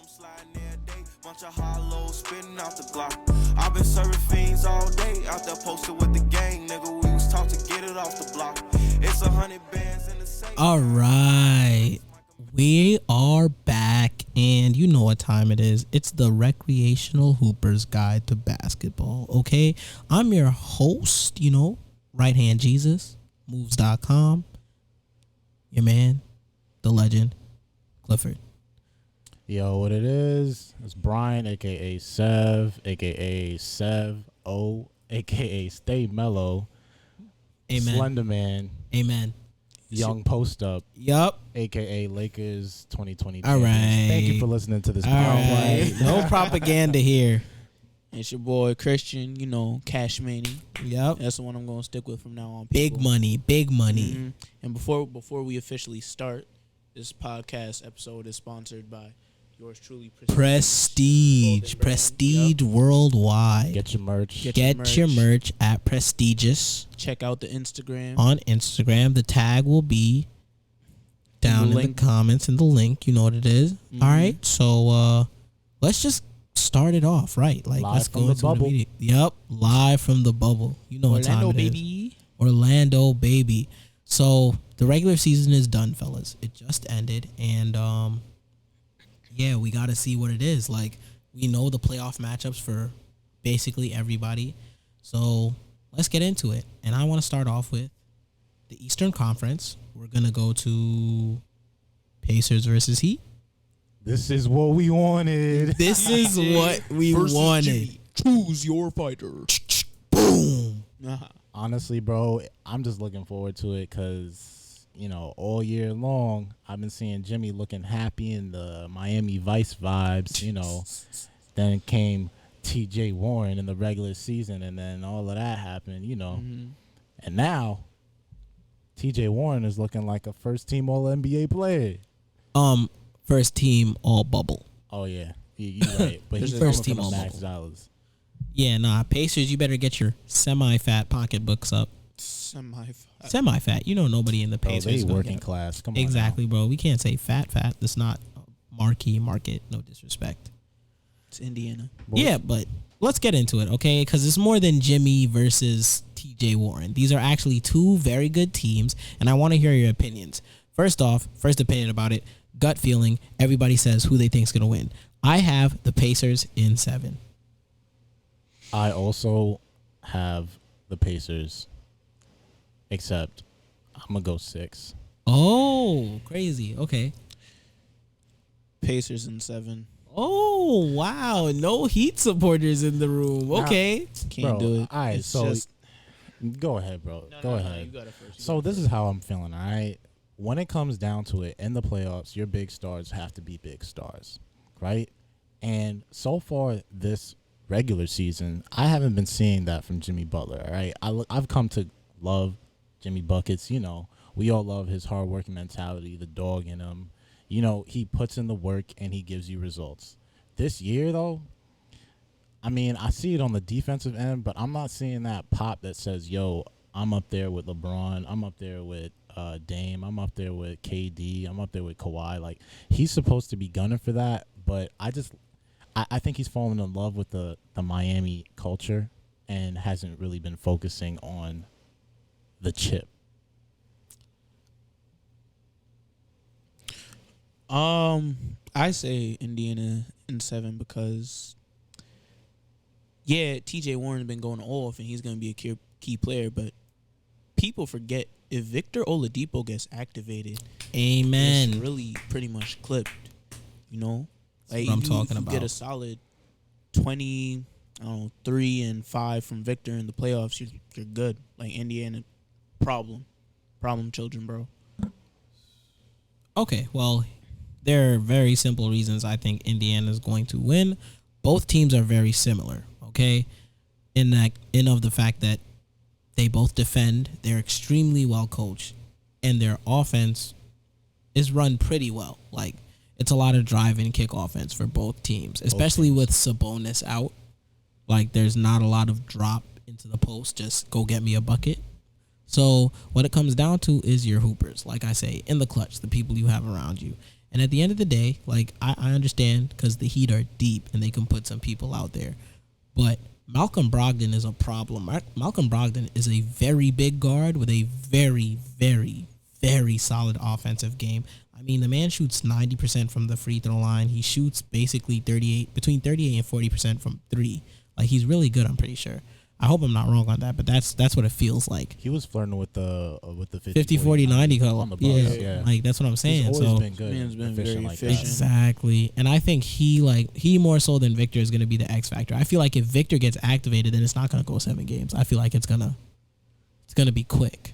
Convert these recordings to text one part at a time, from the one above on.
I'm sliding there day, bunch of hollows spitting out the block. I've been serving fiends all day, out there posted with the gang, nigga. We was taught to get it off the block. It's 100 bands in the safe. All right, we are back, and you know what time it is. It's the Recreational Hooper's Guide to Basketball. Okay, I'm your host. Right Hand Jesus, moves.com. Your man, the legend, Clifford. Yo, what it is? It's Brian, aka Sev, aka Sev O, aka Stay Mellow. Amen. Slender Man. Amen. Young Post Up. Yup. AKA Lakers 2020. All right. Thank you for listening to this All podcast. right. No propaganda here. It's your boy Christian, Cash Money. Yep. That's the one I'm going to stick with from now on. Big money. Big money. Mm-hmm. And before we officially start, this podcast episode is sponsored by yours truly, Prestige Worldwide. Get your merch. Get your merch at Prestigious. Check out the Instagram. On Instagram, the tag will be down in the comments in the link. You know what it is. Mm-hmm. All right, so let's just start it off right. Like, live let's from go the into bubble. it. Yep, live from the bubble. You know what time it is. Orlando, baby. So the regular season is done, fellas. It just ended, and yeah, we got to see what it is. Like, we know the playoff matchups for basically everybody. So let's get into it. And I want to start off with the Eastern Conference. We're going to go to Pacers versus Heat. This is what we wanted. This is what we wanted. Jimmy. Choose your fighter. Boom. Honestly, bro, I'm just looking forward to it because, all year long, I've been seeing Jimmy looking happy in the Miami Vice vibes, Then came TJ Warren in the regular season, and then all of that happened, Mm-hmm. And now, TJ Warren is looking like a first-team All-NBA player. First team all bubble. Oh, yeah. You're right. But he's first team coming from all Max bubble. Dollars. Yeah, nah. Pacers, you better get your semi-fat pocketbooks up. Semi-fat. Nobody in the Bro, Pacers. they working class. Come on. Exactly, bro. We can't say fat. That's not marquee market. No disrespect. It's Indiana. Yeah, but let's get into it, okay? Because it's more than Jimmy versus TJ Warren. These are actually two very good teams, and I want to hear your opinions. First off, first opinion about it, gut feeling. Everybody says who they think's going to win. I have the Pacers in 7. I also have the Pacers, except I'm going to go 6. Oh, crazy. Okay. Pacers in 7. Oh, wow. No Heat supporters in the room. Okay. Can't do it. All right, It's so just, go ahead, bro. Go ahead. you got it first. So this is how I'm feeling, all right? When it comes down to it, in the playoffs, your big stars have to be big stars, right? And so far this regular season, I haven't been seeing that from Jimmy Butler, all right? I've come to love Jimmy Buckets. We all love his hard-working mentality, the dog in him. He puts in the work and he gives you results. This year, though, I see it on the defensive end, but I'm not seeing that pop that says, yo, I'm up there with LeBron. I'm up there with Dame. I'm up there with KD. I'm up there with Kawhi. Like, he's supposed to be gunning for that, but I think he's fallen in love with the Miami culture and hasn't really been focusing on the chip. I say Indiana in 7 because, yeah, TJ Warren's been going off and he's going to be a key player, but people forget if Victor Oladipo gets activated, Amen. it's really pretty much clipped, Like, what I'm talking about. Get a solid 20, 3 and 5 from Victor in the playoffs, you're good. Like, Indiana, problem children, bro. Okay, well, there are very simple reasons I think Indiana's going to win. Both teams are very similar, okay? In of the fact that they both defend, they're extremely well coached, and their offense is run pretty well. Like, it's a lot of drive and kick offense for both teams, especially with Sabonis out. Like, there's not a lot of drop into the post, just go get me a bucket. So what it comes down to is your hoopers. Like I say, in the clutch, the people you have around you. And at the end of the day, like I understand because the Heat are deep and they can put some people out there. But Malcolm Brogdon is a problem. Malcolm Brogdon is a very big guard with a very, very, very solid offensive game. I mean, the man shoots 90% from the free throw line. He shoots basically between 38 and 40% from three. Like, he's really good, I'm pretty sure. I hope I'm not wrong on that, but that's what it feels like. He was flirting with the 50 40 90 color. On the Bucks, yeah. Like, that's what I'm saying. He's always been good. Man's been efficient very like efficient. that. Exactly. And I think he more so than Victor is going to be the X factor. I feel like if Victor gets activated, then it's not going to go 7 games. I feel like it's going to be quick.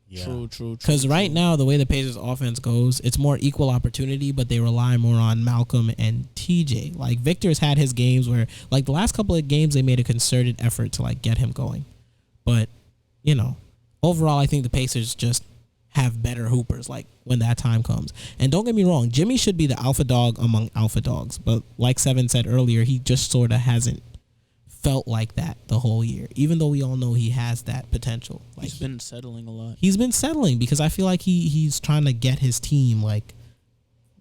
Yeah. True. Because right now, the way the Pacers offense goes, it's more equal opportunity, but they rely more on Malcolm and TJ. Like, Victor's had his games where, like, the last couple of games, they made a concerted effort to, like, get him going. But, you know, overall, I think the Pacers just have better hoopers, like, when that time comes. And don't get me wrong, Jimmy should be the alpha dog among alpha dogs. But like Seven said earlier, he just sort of hasn't felt like that the whole year, even though we all know he has that potential. Like, He's been settling a lot. He's been settling because I feel like he's trying to get his team, like,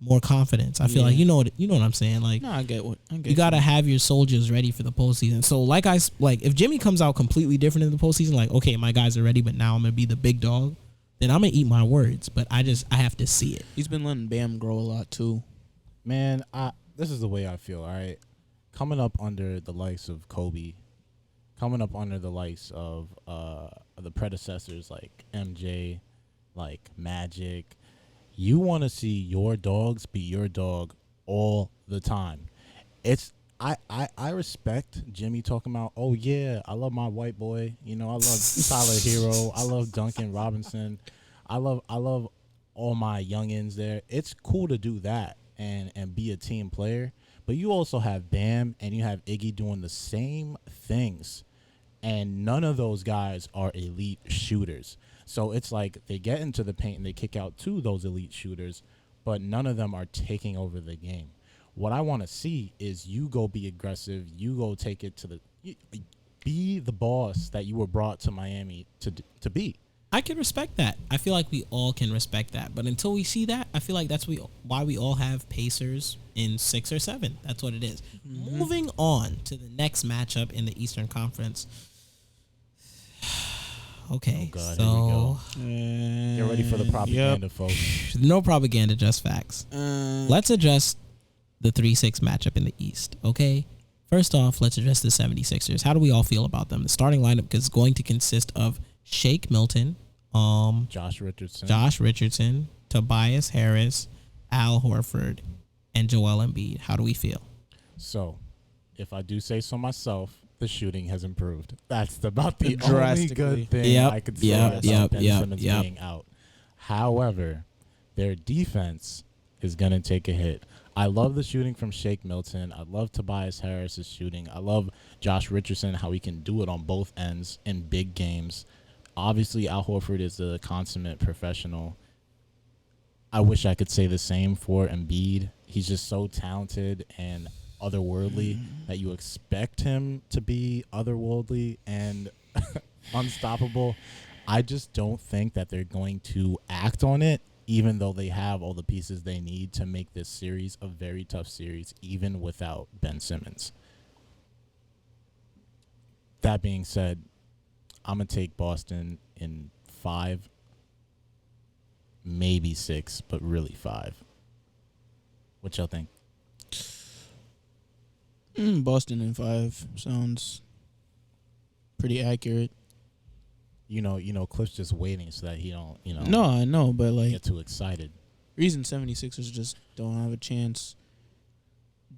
more confidence. I feel like you know what I'm saying. Like, No, I get you gotta have your soldiers ready for the postseason. So like if Jimmy comes out completely different in the postseason, like, okay, my guys are ready, but now I'm gonna be the big dog, then I'm gonna eat my words. But I have to see it. He's been letting Bam grow a lot too. Man, this is the way I feel, all right? Coming up under the likes of Kobe, coming up under the likes of the predecessors like MJ, like Magic, you want to see your dogs be your dog all the time. I respect Jimmy talking about, oh yeah, I love my white boy. You know, I love Tyler Hero. I love Duncan Robinson. I love all my youngins there. It's cool to do that and be a team player. But you also have Bam and you have Iggy doing the same things. And none of those guys are elite shooters. So it's like they get into the paint and they kick out to those elite shooters, but none of them are taking over the game. What I want to see is you go be aggressive. You go take it to be the boss that you were brought to Miami to be. I can respect that. I feel like we all can respect that. But until we see that, I feel like that's why we all have Pacers in 6 or 7. That's what it is. Mm-hmm. Moving on to the next matchup in the Eastern Conference. Okay, oh God, so here we go. Get ready for the propaganda, folks. No propaganda, just facts. Let's address the 3-6 matchup in the East, okay? First off, let's address the 76ers. How do we all feel about them? The starting lineup is going to consist of Shake Milton, Josh Richardson, Tobias Harris, Al Horford, and Joel Embiid. How do we feel? So, if I do say so myself, the shooting has improved. That's about the only Drastically. good thing I could say about Ben Simmons being out. However, their defense is going to take a hit. I love the shooting from Shake Milton. I love Tobias Harris's shooting. I love Josh Richardson, how he can do it on both ends in big games. Obviously, Al Horford is a consummate professional. I wish I could say the same for Embiid. He's just so talented and otherworldly that you expect him to be otherworldly and unstoppable. I just don't think that they're going to act on it, even though they have all the pieces they need to make this series a very tough series, even without Ben Simmons. That being said, I'm going to take Boston in 5, maybe 6, but really 5. What y'all think? Boston in 5 sounds pretty accurate. You know, Cliff's just waiting so that he don't, No, I know, but like get too excited. Reason 76ers just don't have a chance.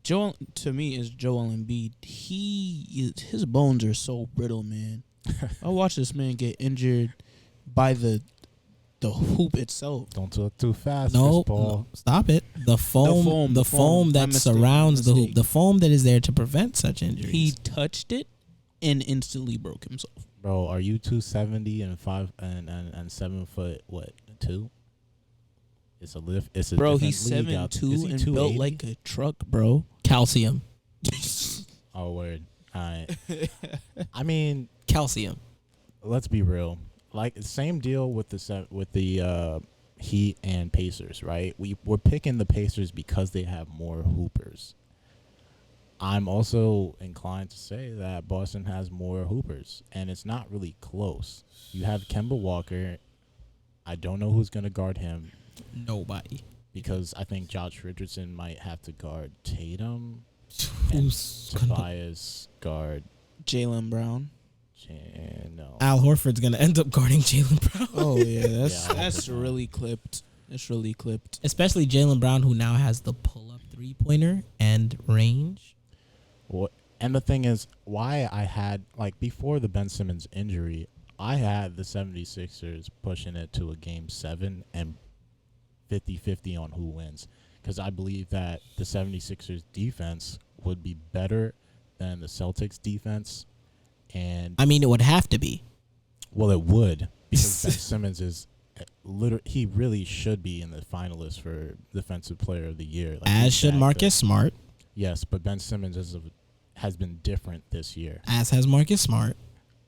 To me, is Joel Embiid. His bones are so brittle, man. I watched this man get injured by the hoop itself. Don't talk too fast, No, Paul. stop it. The foam that surrounds the hoop, the foam that is there to prevent such injuries. He touched it and instantly broke himself. Bro, are you 270 and 5 and 7 foot 2? It's a lift. It's a bro. He's different league out. 7'2" and 280? built like a truck, bro. Calcium. Oh, word. All right. I mean, Calcium. let's be real. like same deal with the Heat and Pacers, right? We're picking the Pacers because they have more hoopers. I'm also inclined to say that Boston has more hoopers, and it's not really close. You have Kemba Walker. I don't know who's going to guard him. Nobody. Because I think Josh Richardson might have to guard Tatum. Who's Tobias guard Jaylen Brown. No. Al Horford's going to end up guarding Jaylen Brown. Oh, yeah. Yeah, That's really clipped. That's really clipped. Especially Jaylen Brown, who now has the pull-up three-pointer and range. Well, and the thing is, why I had, like, before the Ben Simmons injury, I had the 76ers pushing it to a Game 7 and 50-50 on who wins. Because I believe that the 76ers defense would be better than the Celtics defense. And I mean, it would have to be. Well, it would, because Ben Simmons is he really should be in the finalists for Defensive Player of the Year. Like, as should Marcus Smart. Yes, but Ben Simmons has been different this year. As has Marcus Smart.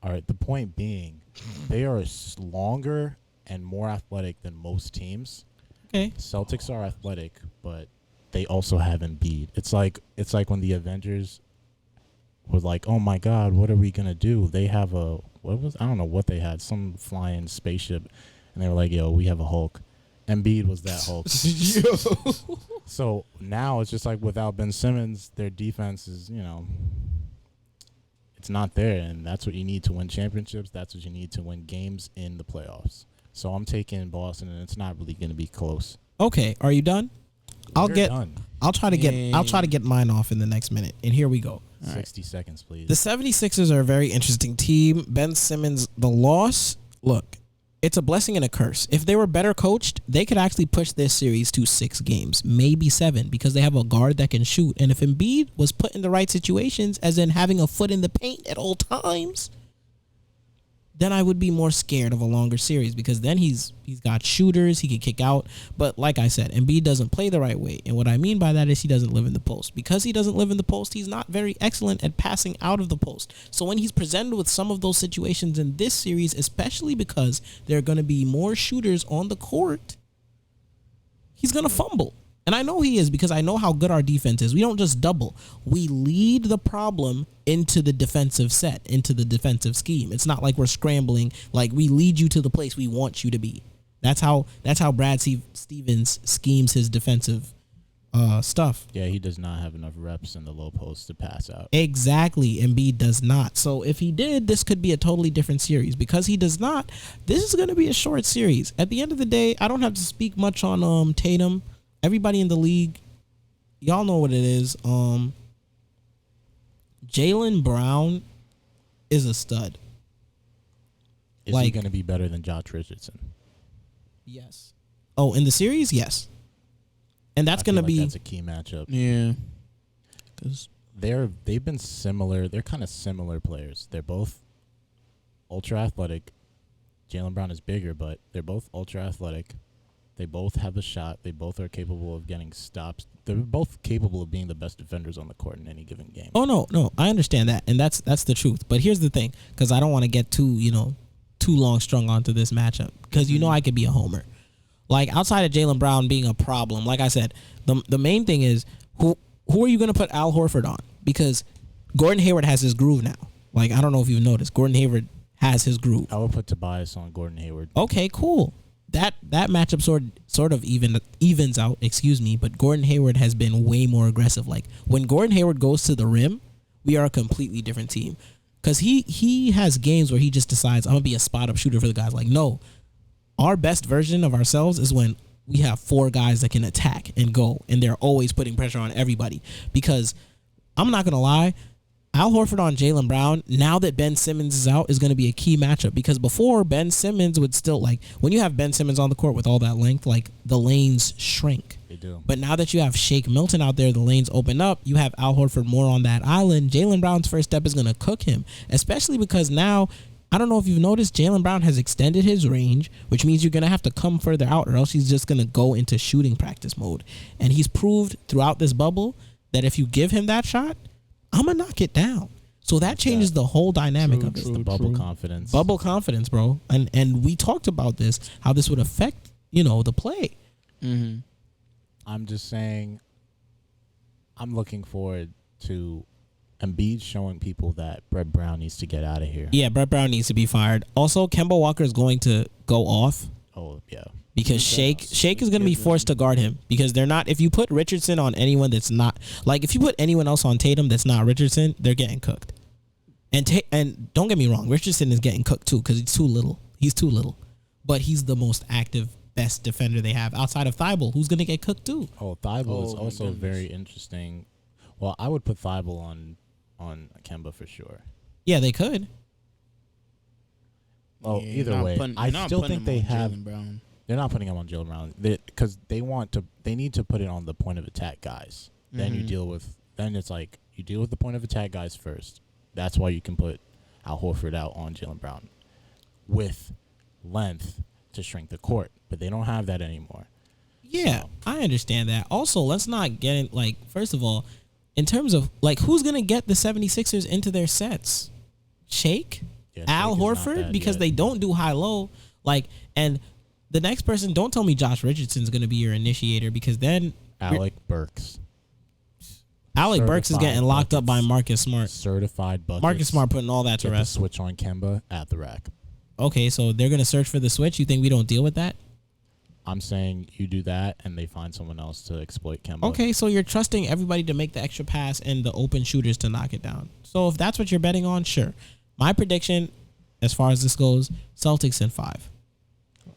All right, the point being, they are longer and more athletic than most teams. Okay. Celtics are athletic, but they also have Embiid. It's like when the Avengers were like, "Oh my God, what are we gonna do?" They have I don't know what they had, some flying spaceship, and they were like, "Yo, we have a Hulk." Embiid was that Hulk. So now it's just like without Ben Simmons, their defense is, it's not there, and that's what you need to win championships. That's what you need to win games in the playoffs. So I'm taking Boston, and it's not really going to be close. Okay, are you done? Done. I'll try to get mine off in the next minute. And here we go. 60 seconds, please. The 76ers are a very interesting team. Ben Simmons, the loss, look, it's a blessing and a curse. If they were better coached, they could actually push this series to 6 games, maybe 7, because they have a guard that can shoot. And if Embiid was put in the right situations, as in having a foot in the paint at all times, then I would be more scared of a longer series, because then he's got shooters, he can kick out. But like I said, Embiid doesn't play the right way. And what I mean by that is he doesn't live in the post. Because he doesn't live in the post, he's not very excellent at passing out of the post. So when he's presented with some of those situations in this series, especially because there are going to be more shooters on the court, he's going to fumble. And I know he is, because I know how good our defense is. We don't just double. We lead the problem into the defensive set, into the defensive scheme. It's not like we're scrambling. Like, we lead you to the place we want you to be. That's how Brad Stevens schemes his defensive stuff. Yeah, he does not have enough reps in the low post to pass out. Exactly. Embiid does not. So if he did, this could be a totally different series. Because he does not, this is going to be a short series. At the end of the day, I don't have to speak much on Tatum. Everybody in the league, y'all know what it is. Jaylen Brown is a stud. Is he going to be better than Josh Richardson? Yes. Oh, in the series, yes. And that's going to be... That's a key matchup. Yeah. Because they've been similar. They're kind of similar players. They're both ultra athletic. Jaylen Brown is bigger, but they're both ultra athletic. They both have a shot. They both are capable of getting stops. They're both capable of being the best defenders on the court in any given game. Oh, no. I understand that, and that's the truth. But here's the thing, because I don't want to get too long strung onto this matchup, because I could be a homer. Like, outside of Jaylen Brown being a problem, like I said, the main thing is who are you going to put Al Horford on? Because Gordon Hayward has his groove now. Like, I don't know if you've noticed. Gordon Hayward has his groove. I would put Tobias on Gordon Hayward. Okay, cool. That matchup sort of evens out, but Gordon Hayward has been way more aggressive. Like, when Gordon Hayward goes to the rim, we are a completely different team. Because he has games where he just decides, I'm going to be a spot-up shooter for the guys. Like, no. Our best version of ourselves is when we have 4 guys that can attack and go, and they're always putting pressure on everybody. Because I'm not going to lie, Al Horford on Jaylen Brown, now that Ben Simmons is out, is going to be a key matchup, because before, Ben Simmons would still, like, when you have Ben Simmons on the court with all that length, like, the lanes shrink. They do. But now that you have Shake Milton out there, the lanes open up. You have Al Horford more on that island. Jaylen Brown's first step is going to cook him, especially because now, I don't know if you've noticed, Jaylen Brown has extended his range, which means you're going to have to come further out, or else he's just going to go into shooting practice mode. And he's proved throughout this bubble that if you give him that shot, I'm going to knock it down. So that changes the whole dynamic of it. It's the bubble confidence. Bubble confidence, bro. And we talked about this, how this would affect, the play. Mm-hmm. I'm just saying, I'm looking forward to Embiid showing people that Brett Brown needs to get out of here. Yeah, Brett Brown needs to be fired. Also, Kemba Walker is going to go off. Oh, yeah. Because Shake is going to be forced to guard him because they're not. If you put Richardson on anyone that's not, like if you put anyone else on Tatum that's not Richardson, they're getting cooked. And don't get me wrong, Richardson is getting cooked too because he's too little. He's too little, but he's the most active, best defender they have outside of Thibault, who's going to get cooked too. Oh, Thibault is also very interesting. Well, I would put Thibault on Kemba for sure. Yeah, they could. Oh, either way, I still think they have. They're not putting him on Jalen Brown because they need to put it on the point of attack guys. Then you deal with. Then it's like you deal with the point of attack guys first. That's why you can put Al Horford out on Jalen Brown with length to shrink the court, but they don't have that anymore. Yeah, so. I understand that. Also, let's not get in, first of all, in terms of, who's going to get the 76ers into their sets? Shake? Yeah, Al Horford? Because they don't do high-low. And the next person, don't tell me Josh Richardson's going to be your initiator because then... Alec Burks. Alec Burks is getting locked up by Marcus Smart. Certified buckets. Marcus Smart putting all that to rest. Switch on Kemba at the rack. Okay, so they're going to search for the switch? You think we don't deal with that? I'm saying you do that and they find someone else to exploit Kemba. Okay, so you're trusting everybody to make the extra pass and the open shooters to knock it down. So if that's what you're betting on, sure. My prediction, as far as this goes, Celtics in 5.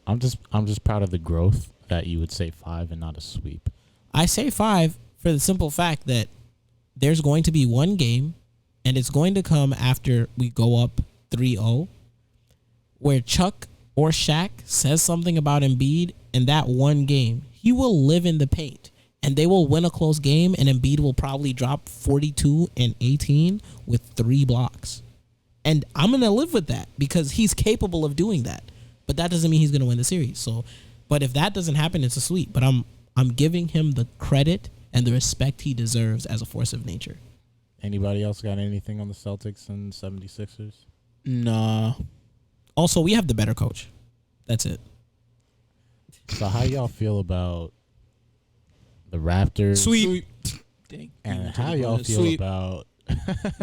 I'm just proud of the growth that you would say 5 and not a sweep. I say 5 for the simple fact that there's going to be one game, and it's going to come after we go up 3-0, where Chuck or Shaq says something about Embiid in that one game. He will live in the paint, and they will win a close game, and Embiid will probably drop 42 and 18 with 3 blocks. And I'm going to live with that because he's capable of doing that. But that doesn't mean he's going to win the series. So, but if that doesn't happen, it's a sweep. But I'm giving him the credit and the respect he deserves as a force of nature. Anybody else got anything on the Celtics and 76ers? Nah. Also, we have the better coach. That's it. So how y'all feel about the Raptors? Sweep. And how y'all feel about...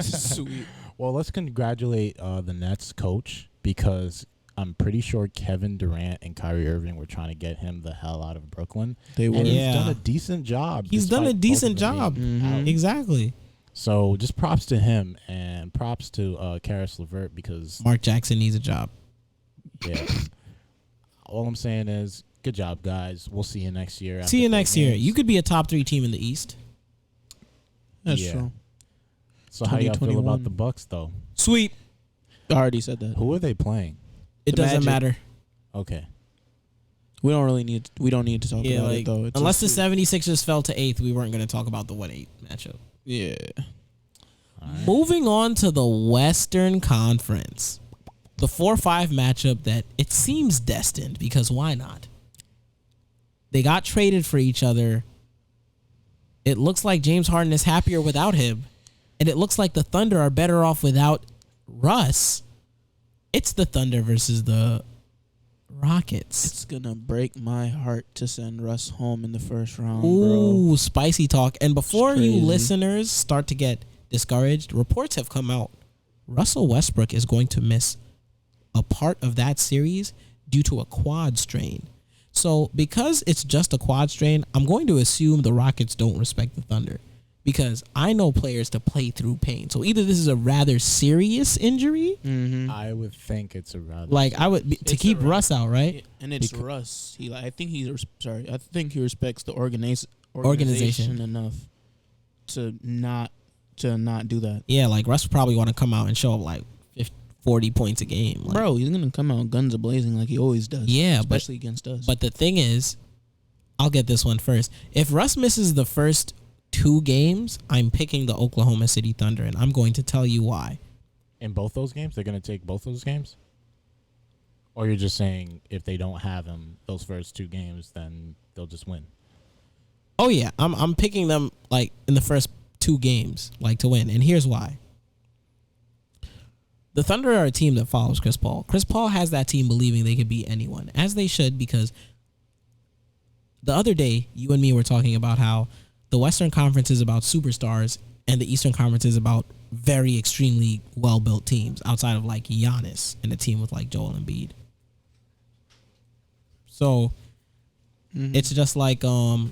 Sweep. Well, let's congratulate the Nets coach because I'm pretty sure Kevin Durant and Kyrie Irving were trying to get him the hell out of Brooklyn. They were. And he's done a decent job. He's done a decent job. Mm-hmm. Exactly. So just props to him and props to Karis LeVert because... Mark Jackson needs a job. Yeah. All I'm saying is, good job, guys. We'll see you next year. See you next year. You could be a top 3 team in the East. That's true. So how y'all feel about the Bucks, though? Sweep. I already said that. Who are they playing? It doesn't matter. Okay. We don't need to talk about it, though. Unless the 76ers fell to 8th, we weren't going to talk about the 1-8 matchup. Yeah. Right. Moving on to the Western Conference. The 4-5 matchup that it seems destined because why not? They got traded for each other. It looks like James Harden is happier without him. And it looks like the Thunder are better off without Russ. It's the Thunder versus the Rockets. It's going to break my heart to send Russ home in the first round, Ooh, bro. Spicy talk. And before you listeners start to get discouraged, reports have come out. Russell Westbrook is going to miss a part of that series due to a quad strain. So because it's just a quad strain, I'm going to assume the Rockets don't respect the Thunder because I know players to play through pain. So either this is a rather serious injury. Mm-hmm. I would think it's a rather to keep Russ out, right? And it's Russ. I think he respects the organization enough to not do that. Yeah, Russ would probably want to come out and show up 40 points a game. Bro, he's going to come out guns a-blazing like he always does. Yeah, especially against us. But the thing is, I'll get this one first. If Russ misses the first 2 games, I'm picking the Oklahoma City Thunder, and I'm going to tell you why. In both those games? They're going to take both those games? Or you're just saying if they don't have him those first 2 games, then they'll just win? Oh, yeah. I'm picking them, in the first 2 games, to win. And here's why. The Thunder are a team that follows Chris Paul. Chris Paul has that team believing they could beat anyone, as they should, because the other day, you and me were talking about how the Western Conference is about superstars and the Eastern Conference is about very extremely well-built teams outside of like Giannis and a team with like Joel Embiid. So it's just like Well,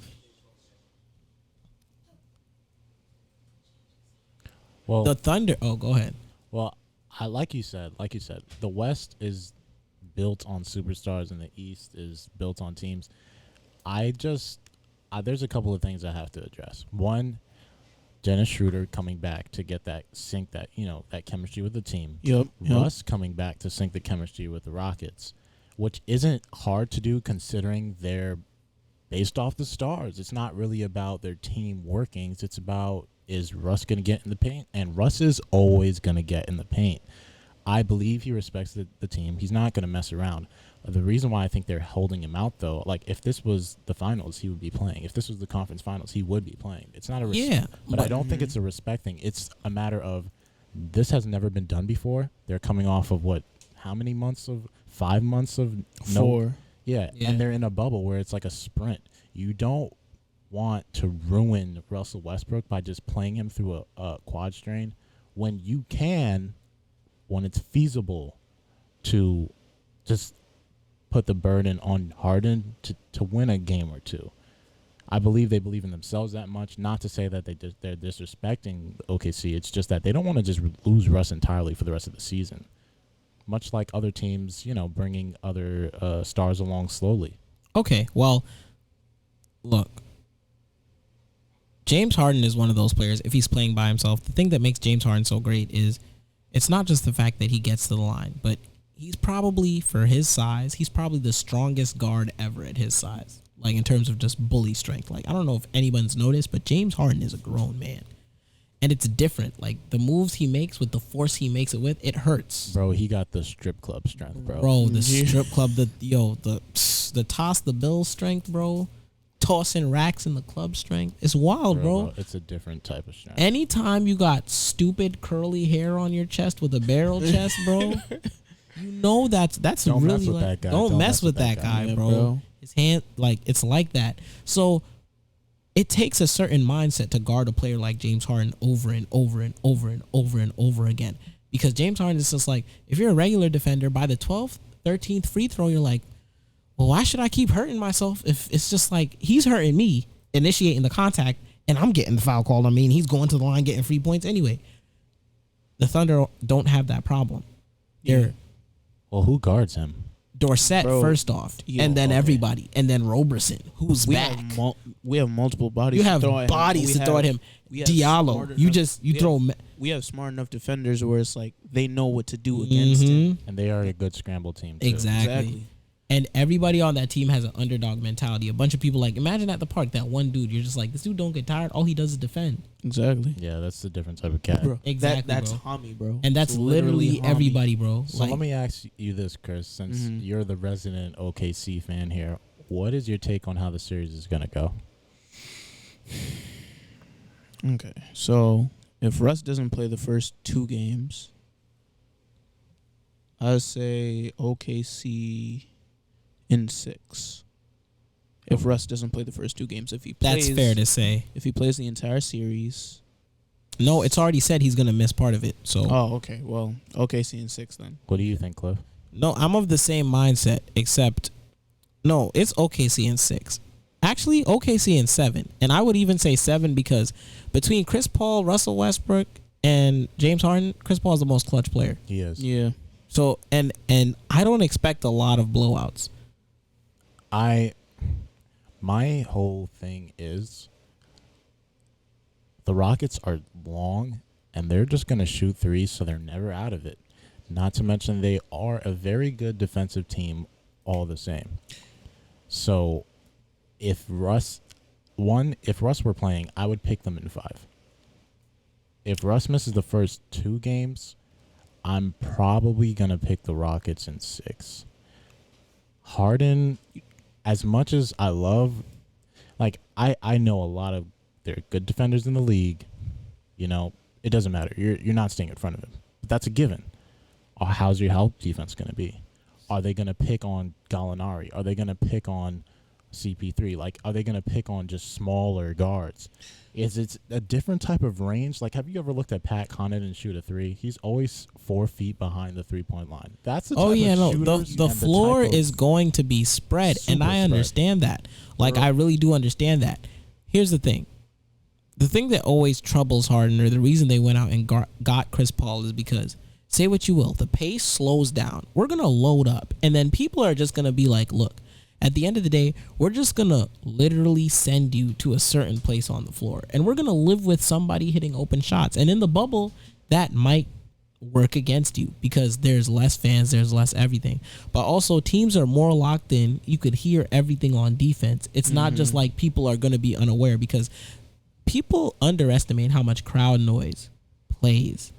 the Thunder. Oh, go ahead. Well, like you said, the West is built on superstars and the East is built on teams. There's a couple of things I have to address. One, Dennis Schroeder coming back to get that chemistry with the team. Yep. Russ coming back to sync the chemistry with the Rockets, which isn't hard to do considering they're based off the stars. It's not really about their team workings. It's about, is Russ going to get in the paint? And Russ is always going to get in the paint. I believe he respects the team. He's not going to mess around. The reason why I think they're holding him out, though, like if this was the finals, he would be playing. If this was the conference finals, he would be playing. It's not a but I don't think it's a respect thing. It's a matter of this has never been done before. They're coming off of how many months of 5 months of 4. Yeah, and they're in a bubble where it's like a sprint. You don't want to ruin Russell Westbrook by just playing him through a quad strain when you can, when it's feasible, to just put the burden on Harden to win a game or two. I believe they believe in themselves that much. Not to say that they're disrespecting OKC. It's just that they don't want to just lose Russ entirely for the rest of the season. Much like other teams, bringing other stars along slowly. Okay, well, look. James Harden is one of those players, if he's playing by himself, the thing that makes James Harden so great is it's not just the fact that he gets to the line, but he's probably, for his size, he's probably the strongest guard ever at his size. Like, in terms of just bully strength. Like, I don't know if anyone's noticed, but James Harden is a grown man. And it's different. Like, the moves he makes with the force he makes it with, it hurts. Bro, he got the strip club strength, bro. Bro, the strip club, the toss the bill strength, bro. Tossing racks in the club strength. It's wild, bro. It's a different type of strength. Anytime you got stupid curly hair on your chest with a barrel chest, bro, you know that's Don't really mess with like, that guy. Don't mess with that guy, bro. His hand, like, it's like that. So it takes a certain mindset to guard a player like James Harden over and over and over and over and over again. Because James Harden is just like, if you're a regular defender, by the 12th, 13th free throw, you're like, well, why should I keep hurting myself if it's just like he's hurting me, initiating the contact, and I'm getting the foul called on me, and he's going to the line getting free points anyway. The Thunder don't have that problem. They're Well, who guards him? Dorsett first off, and then everybody, and then Roberson, who's back. We have multiple bodies. You have to throw at bodies him. to throw at him. Diallo, We have smart enough defenders where it's like they know what to do against him, and they are a good scramble team too. Exactly. And everybody on that team has an underdog mentality. A bunch of people, like, imagine at the park, that one dude, you're just like, this dude don't get tired. All he does is defend. Exactly. Yeah, that's a different type of cat. Bro, Exactly, that's bro. Tommy, bro. And that's literally everybody, bro. So let me ask you this, Chris, since you're the resident OKC fan here, what is your take on how the series is going to go? Okay, so if Russ doesn't play the first 2 games, I'd say OKC in 6. If Russ doesn't play the first 2 games, if he plays, that's fair to say. If he plays the entire series, no, it's already said he's gonna miss part of it. So, okay, well, OKC in 6 then. What do you think, Cliff? No, I'm of the same mindset, except no, it's OKC in 6. Actually, OKC in 7, and I would even say 7 because between Chris Paul, Russell Westbrook, and James Harden, Chris Paul is the most clutch player. He is. Yeah. So, and I don't expect a lot of blowouts. My whole thing is the Rockets are long and they're just going to shoot threes, so they're never out of it. Not to mention they are a very good defensive team all the same. So if Russ were playing, I would pick them in 5. If Russ misses the first 2 games, I'm probably going to pick the Rockets in 6. Harden, as much as I love, like, I know a lot of, there are good defenders in the league. It doesn't matter. You're not staying in front of him. But that's a given. how's your help defense going to be? Are they going to pick on Gallinari? Are they going to pick on CP3? Like, are they going to pick on just smaller guards? Is it a different type of range? Like, have you ever looked at Pat Connaughton shoot a three? He's always 4 feet behind the 3-point line. That's the type the floor is going to be spread, and I understand that. Like, I really do understand that. Here's the thing. The thing that always troubles Harden, or the reason they went out and got Chris Paul, is because, say what you will, the pace slows down. We're going to load up, and then people are just going to be like, look, at the end of the day, we're just going to literally send you to a certain place on the floor, and we're going to live with somebody hitting open shots. And in the bubble, that might work against you because there's less fans, there's less everything. But also, teams are more locked in. You could hear everything on defense. It's not just like people are going to be unaware, because people underestimate how much crowd noise plays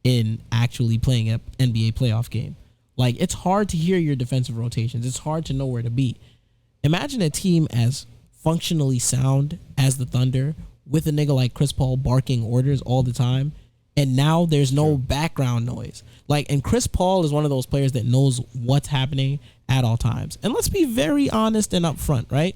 in actually playing an NBA playoff game. Like, it's hard to hear your defensive rotations. It's hard to know where to be. Imagine a team as functionally sound as the Thunder with a nigga like Chris Paul barking orders all the time, and now there's no background noise. Like, and Chris Paul is one of those players that knows what's happening at all times. And let's be very honest and upfront, right?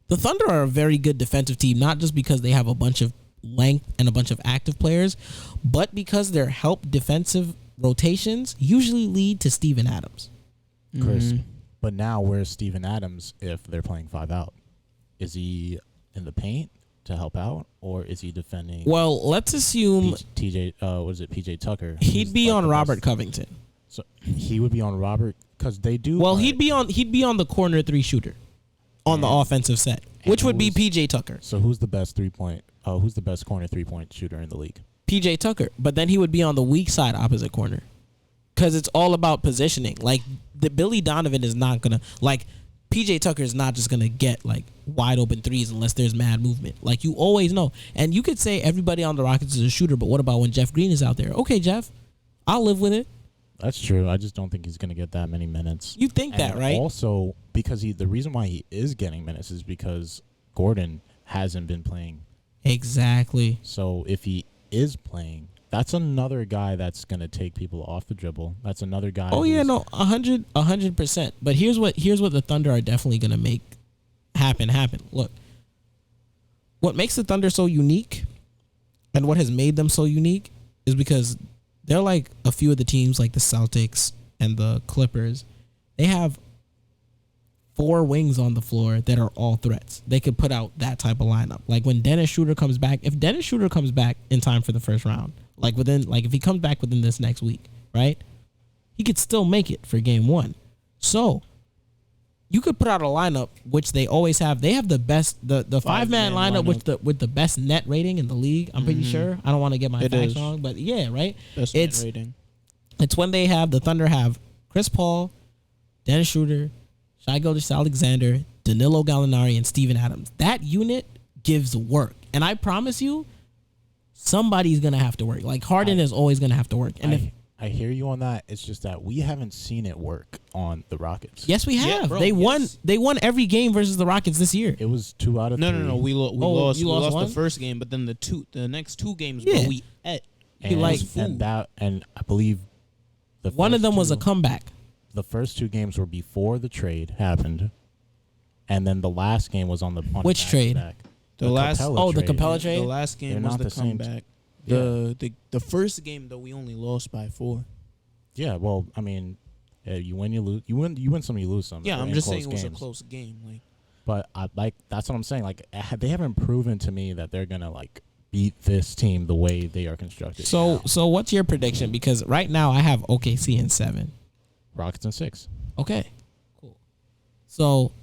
The Thunder are a very good defensive team, not just because they have a bunch of length and a bunch of active players, but because their help defensive rotations usually lead to Steven Adams. Chris, but now where's Steven Adams if they're playing 5 out? Is he in the paint to help out, or is he defending? Well, let's assume PJ Tucker? He'd be on Robert Covington. So he would be on Robert, because they do. Well, he'd be on the corner 3 shooter on the offensive set, which would be PJ Tucker. So who's the best 3-point? Who's the best corner 3-point shooter in the league? PJ Tucker, but then he would be on the weak side opposite corner, because it's all about positioning. Like, the Billy Donovan is not gonna, like, PJ Tucker is not just gonna get like wide open threes unless there's mad movement. Like, you always know. And you could say everybody on the Rockets is a shooter, but what about when Jeff Green is out there? Okay, Jeff, I'll live with it. That's true. I just don't think he's gonna get that many minutes. You think that, right? Also, because the reason why he is getting minutes is because Gordon hasn't been playing. Exactly. So if he is playing, that's another guy that's gonna take people off the dribble. That's another guy. Oh yeah, no, 100%. But here's what the Thunder are definitely gonna make happen. Look, what makes the Thunder so unique, and what has made them so unique, is because they're like a few of the teams like the Celtics and the Clippers. They have 4 wings on the floor that are all threats. They could put out that type of lineup. Like, when Dennis Schroeder comes back, if Dennis Schroeder comes back in time for the first round, if he comes back within this next week, right, he could still make it for game 1. So you could put out a lineup, which they always have. They have the best, the 5-man lineup with the best net rating in the league. I'm pretty sure. I don't want to get my facts wrong, but yeah, right. Best net rating. It's when the Thunder have Chris Paul, Dennis Schroeder, Shai Gilgeous-Alexander, Danilo Gallinari, and Steven Adams. That unit gives work, and I promise you, somebody's gonna have to work. Like, Harden is always gonna have to work. And I hear you on that. It's just that we haven't seen it work on the Rockets. Yes, we have. Yeah, bro, they won every game versus the Rockets this year. It was 2 out of 3. No. We lost the first game, but then the next 2 games, bro, we ate. And I believe one of them was a comeback. The first 2 games were before the trade happened, and then the last game was on which trade? The Capella trade. The last game was the comeback. The first game though, we only lost by 4. Yeah, well, I mean, you win, you lose. You win some, you lose some. Yeah, I'm just saying it was a close game. Like, but that's what I'm saying. Like, they haven't proven to me that they're gonna like beat this team the way they are constructed. So what's your prediction? Because right now I have OKC in 7. Rockets in 6. Okay, cool. So,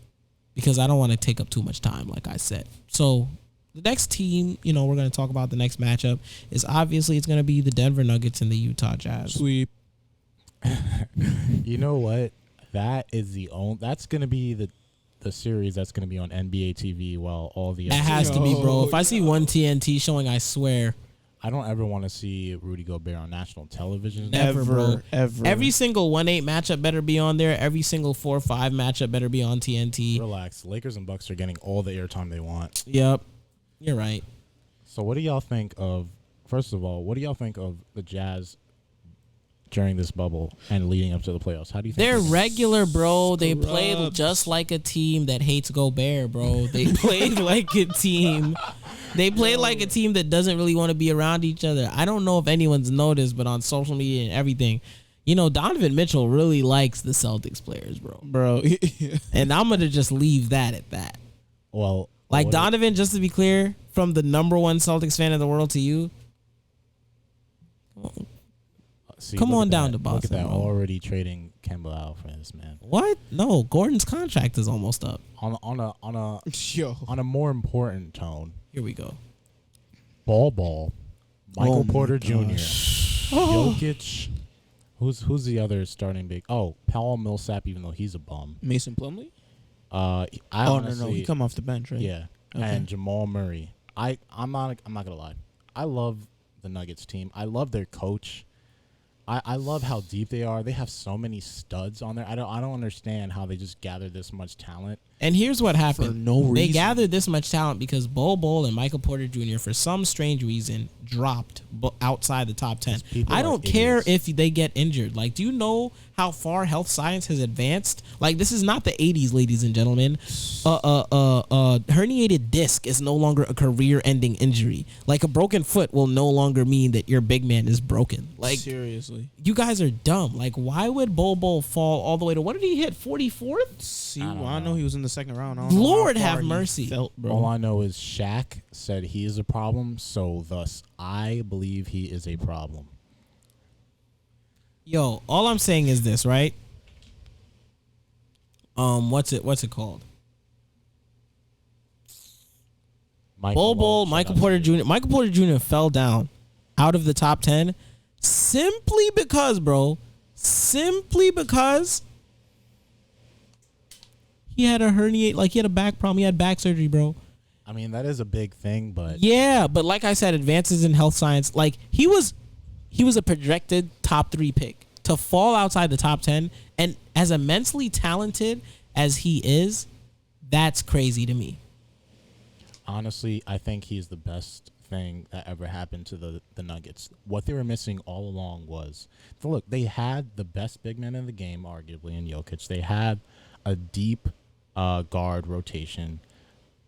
because I don't want to take up too much time, like I said. So, the next team, we're going to talk about the next matchup is obviously it's going to be the Denver Nuggets and the Utah Jazz. Sweep. You know what? That's going to be the series that's going to be on NBA TV while all the. It has to be, bro. If I see one TNT showing, I swear. I don't ever want to see Rudy Gobert on national television. Never, bro. Ever. Every single 1-8 matchup better be on there. Every single 4-5 matchup better be on TNT. Relax. Lakers and Bucks are getting all the airtime they want. Yep. You're right. So what do y'all think of, first of all, what do y'all think of the Jazz during this bubble and leading up to the playoffs? How do you think They're they- regular, bro. They played Scrubs. just like a team that hates Gobert, bro. They played like a team. They played like a team that doesn't really want to be around each other. I don't know if anyone's noticed, but on social media and everything, Donovan Mitchell really likes the Celtics players, bro. Bro. And I'm going to just leave that at that. Well, Like what- Donovan, just to be clear, from the number one Celtics fan in the world to you, see, come look on at down that. to Boston, Look at that, bro. already trading Kemba out for this man. what? No, Gordon's contract is almost up. Yo. On a more important tone, Here we go. Michael Oh my Porter Jr., gosh. Jokic. Who's the other starting big? Oh, Powell Millsap, even though he's a bum. Mason Plumlee? I No, honestly, he come off the bench, right? yeah, Okay. and Jamal Murray. I'm not gonna lie. I love the Nuggets team. I love their coach. I love how deep they are. They have so many studs on there. I don't understand how they just gather this much talent. And here's what happened. For no They reason. gathered this much talent because Bol and Michael Porter Jr. for some strange reason dropped outside the top 10. people I are don't care idiots. if they get injured. Like, do you know how far health science has advanced? Like, this is not the 80s, ladies and gentlemen. Herniated disc is no longer a career-ending injury. Like, a broken foot will no longer mean that your big man is broken. Like, seriously. you guys are dumb. Like, why would Bol fall all the way to, what did he hit, 44th? See, I don't I know know. he was in the second round. I don't know Lord how far have he mercy. Felt, bro. All I know is Shaq said he is a problem, so thus I believe he is a problem. Yo, all I'm saying is this, right? What's it called? Bol, Michael Porter Jr. Michael Porter Jr. fell down out of the top 10 simply because he had a herniate, like he had a back problem. He had back surgery, bro. I mean, that is a big thing, but Yeah, but like I said, advances in health science, like he was a projected top 3 pick to fall outside the top 10, and as immensely talented as he is, that's crazy to me. honestly, I think he's the best thing that ever happened to the Nuggets. What they were missing all along was, look, they had the best big man in the game, arguably, in Jokic. They had a deep guard rotation.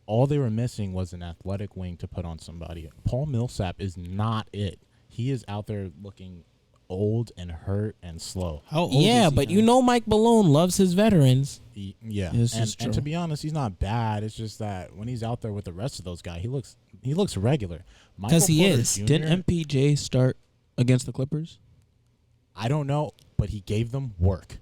All they were missing was an athletic wing to put on somebody. Paul Millsap is not it. He is out there looking old and hurt and slow. How old Yeah, is he but now? you know Mike Malone loves his veterans. Yeah, This is and true. to be honest, he's not bad. It's just that when he's out there with the rest of those guys, he looks regular. 'Cause he Michael is. Porter Jr., Didn't MPJ start against the Clippers? I don't know, but he gave them work.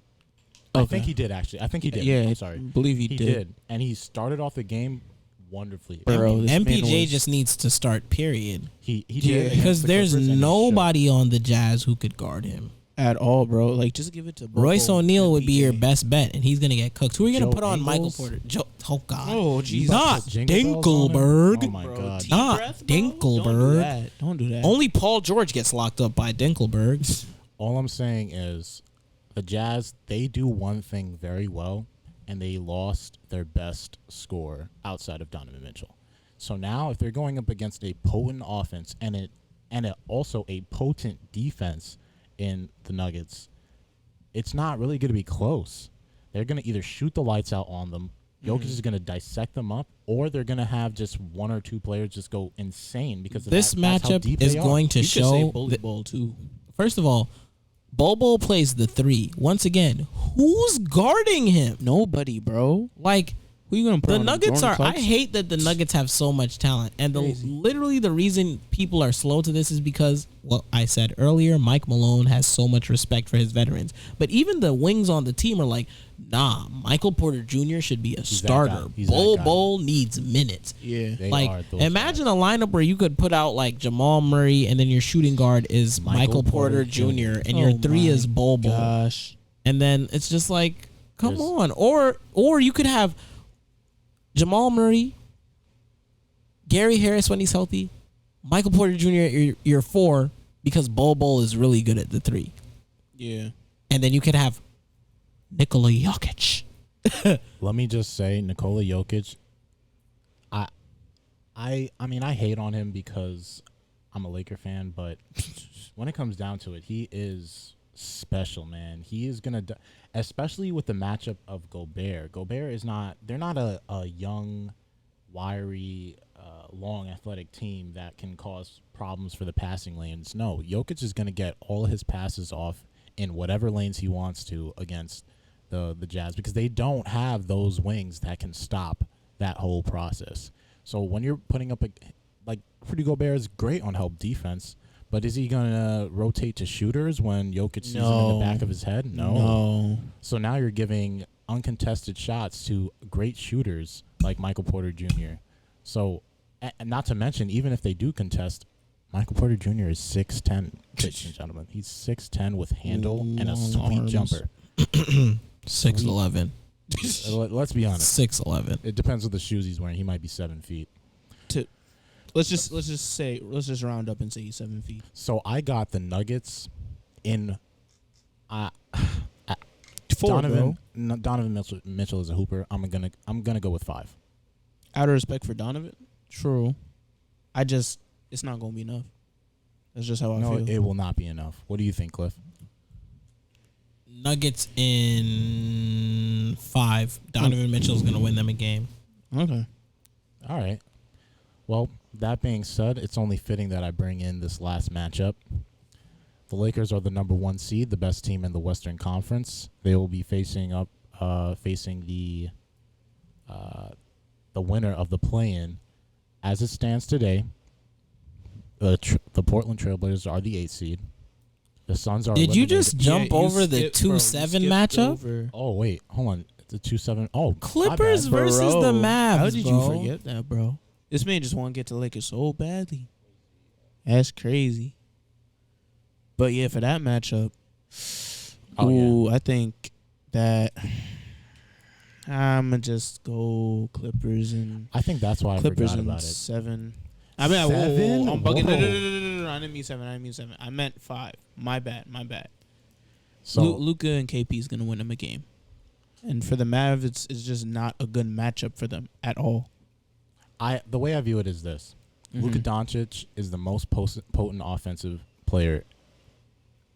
I Okay. think he did actually. I think he did. Yeah, I'm I sorry. believe he did. and he started off the game wonderfully. Bro, this man MPJ was- just needs to start, period. He Yeah. did against Because the there's Clippers, and he nobody on the Jazz who could guard him. At all, bro. Like, just give it to Royce Bobo O'Neal and would be your PJ. best bet, and he's gonna get cooked. Who are you gonna Joe put on Michael Ingles? Porter? Oh God! Oh, should. Jesus. Not Put jingle bells on him? Dinkelberg. Oh my Bro, god. T- Not breath, bro? Dinkelberg. Don't do that. Only Paul George gets locked up by Dinkelberg. All I'm saying is, the Jazz, they do one thing very well, and they lost their best scorer outside of Donovan Mitchell. So now, if they're going up against a potent offense and also a potent defense in the Nuggets, it's not really going to be close. They're going to either shoot the lights out on them, Jokic is going to dissect them up, or they're going to have just one or two players just go insane because of This that's how matchup deep is they are. going to You could say show. bully that- ball, too. First of all, Bobo plays the 3. Once again, who's guarding him? Nobody, bro. Like, Who you gonna put the on Nuggets Jordan are. I Clarkson? hate that the Nuggets have so much talent, and Crazy. literally the reason people are slow to this is because what I said earlier. Mike Malone has so much respect for his veterans, but even the wings on the team are like, nah. Michael Porter Jr. should be a that guy. starter. He's that Bol guy. Bol needs minutes. Yeah. They Like, are those imagine guys. a lineup where you could put out like Jamal Murray, and then your shooting guard is Michael Porter Jr. and your 3 is Bol Bol. Gosh. And then it's just like, come There's- on. Or you could have Jamal Murray, Gary Harris when he's healthy, Michael Porter Jr. your 4 because Bol is really good at the 3. Yeah. And then you could have Nikola Jokic. Let me just say, Nikola Jokic. I mean, I hate on him because I'm a Laker fan, but when it comes down to it, he is special, man. He is gonna, especially with the matchup of Gobert. Gobert is not. They're not a young, wiry, long, athletic team that can cause problems for the passing lanes. No, Jokic is gonna get all his passes off in whatever lanes he wants to against the Jazz because they don't have those wings that can stop that whole process. So when you're putting up like Rudy Gobert is great on help defense. But is he going to rotate to shooters when Jokic sees him in the back of his head? No. So now you're giving uncontested shots to great shooters like Michael Porter Jr. So, and not to mention, even if they do contest, Michael Porter Jr. is 6'10", ladies and gentlemen. He's 6'10" with handle and a sweet arms. jumper. 6'11". Let's be honest. 6'11". It depends what the shoes he's wearing. He might be 7 feet. Let's just round up and say he's 7 feet. So I got the Nuggets in. Donovan Mitchell is a hooper. I'm gonna go with 5. Out of respect for Donovan, true. It's not gonna be enough. That's just how I feel. It will not be enough. What do you think, Cliff? Nuggets in 5. Donovan Mitchell's gonna win them a game. Okay. All right. Well, that being said, it's only fitting that I bring in this last matchup. The Lakers are the number 1 seed, the best team in the Western Conference. They will be facing the winner of the play-in. As it stands today, the Portland Trailblazers are the 8th seed. The Suns are. Did you eliminated. just jump over the 2-7 matchup? Oh wait, hold on. It's a 2-7. Oh, Clippers versus the Mavs. How did bro. you forget that, bro? This man just want to get to Lakers so badly. That's crazy. But yeah, for that matchup, I think that I'm gonna just go Clippers and. I think that's why Clippers I forgot in about it. 7. I mean, 7? I'm bugging. Whoa. No, I didn't mean 7. I meant 5. My bad. So Luka and KP is gonna win them a game, and for the Mavs, it's just not a good matchup for them at all. The way I view it is this: Luka Doncic is the most potent offensive player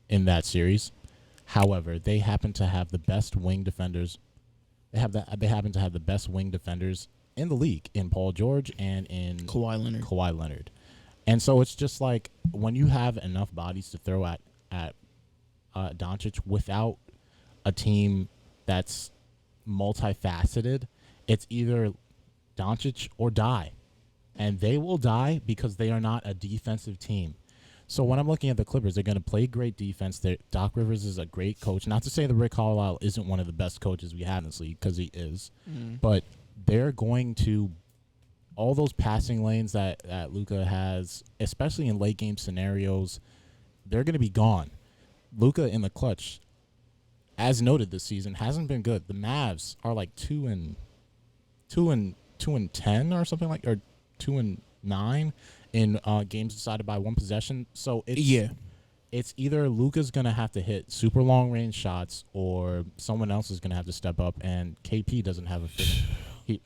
in that series. However, they happen to have the best wing defenders. They happen to have the best wing defenders in the league in Paul George and in Kawhi Leonard. And so it's just like when you have enough bodies to throw at Doncic without a team that's multifaceted, it's either Doncic or die. And they will die because they are not a defensive team. So when I'm looking at the Clippers, they're going to play great defense. Doc Rivers is a great coach. Not to say that Rick Carlisle isn't one of the best coaches we have in this league, because he is. But they're going to all those passing lanes that Luka has, especially in late game scenarios, they're going to be gone. Luka in the clutch, as noted this season, hasn't been good. The Mavs are like 2-10 or something like, or 2-9 in games decided by one possession. So it's either Luka's gonna have to hit super long range shots or someone else is gonna have to step up. And KP doesn't have a fit.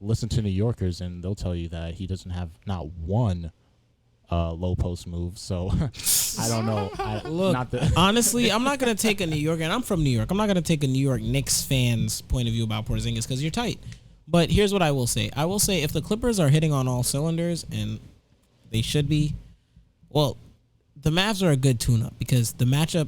Listen to New Yorkers and they'll tell you that he doesn't have not one low post move. So I don't know. Honestly, I'm not gonna take a New Yorker, and I'm from New York. I'm not gonna take a New York Knicks fan's point of view about Porzingis because you're tight. But here's what I will say. I will say if the Clippers are hitting on all cylinders, and they should be, well, the Mavs are a good tune-up because the matchup,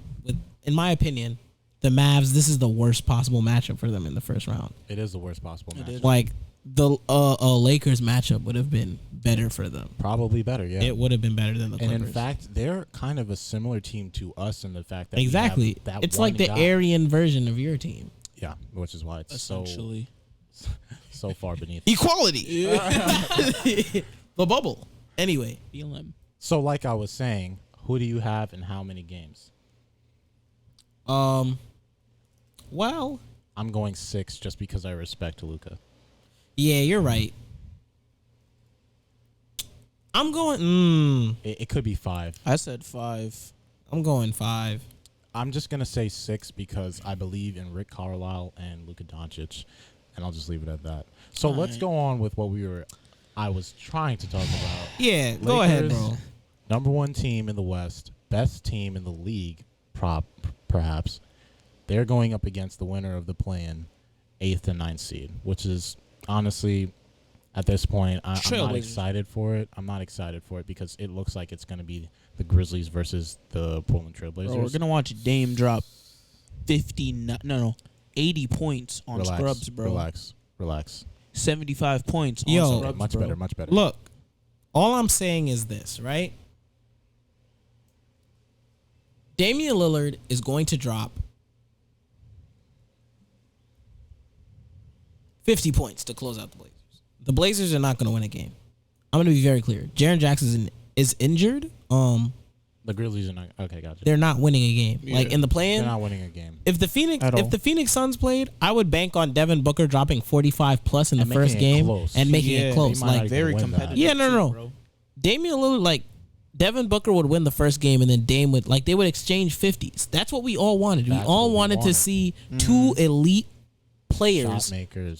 in my opinion, the Mavs, this is the worst possible matchup for them in the first round. It is the worst possible matchup. Like, the Lakers matchup would have been better for them. Probably better, yeah. It would have been better than the Clippers. And in fact, they're kind of a similar team to us in the fact that exactly, we have that it's one like the guy. Aryan version of your team. Yeah, which is why it's Essentially. so far beneath. Equality. The bubble. Anyway. BLM. So like I was saying, who do you have in how many games? Well, I'm going 6 just because I respect Luka. yeah, you're right. I'm going It could be 5. I said 5. I'm going 5. I'm just going to say 6 because I believe in Rick Carlisle and Luka Doncic, and I'll just leave it at that. So let's go on with what I was trying to talk about. Yeah, go ahead, Lakers, bro. Number 1 team in the West, best team in the league, perhaps. They're going up against the winner of the play-in 8th and 9th seed, which is honestly, at this point, I'm not excited for it. I'm not excited for it because it looks like it's going to be the Grizzlies versus the Portland Trailblazers. Bro, we're going to watch Dame drop 80 points on scrubs, bro. Relax. 75 points on scrubs, much better. Look, all I'm saying is this, right? Damian Lillard is going to drop 50 points to close out the Blazers. The Blazers are not going to win a game. I'm going to be very clear. Jaren Jackson is injured. The Grizzlies are not. Okay, gotcha. They're not winning a game. Yeah. Like in the play-in, they're not winning a game. If the Phoenix Suns played, I would bank on Devin Booker dropping 45 plus in the first game and making it close. Like very competitive. Yeah, no. Damian Lillard, like Devin Booker would win the first game, and then Dame would they would exchange 50s. That's what we all wanted. We all wanted to see two elite players,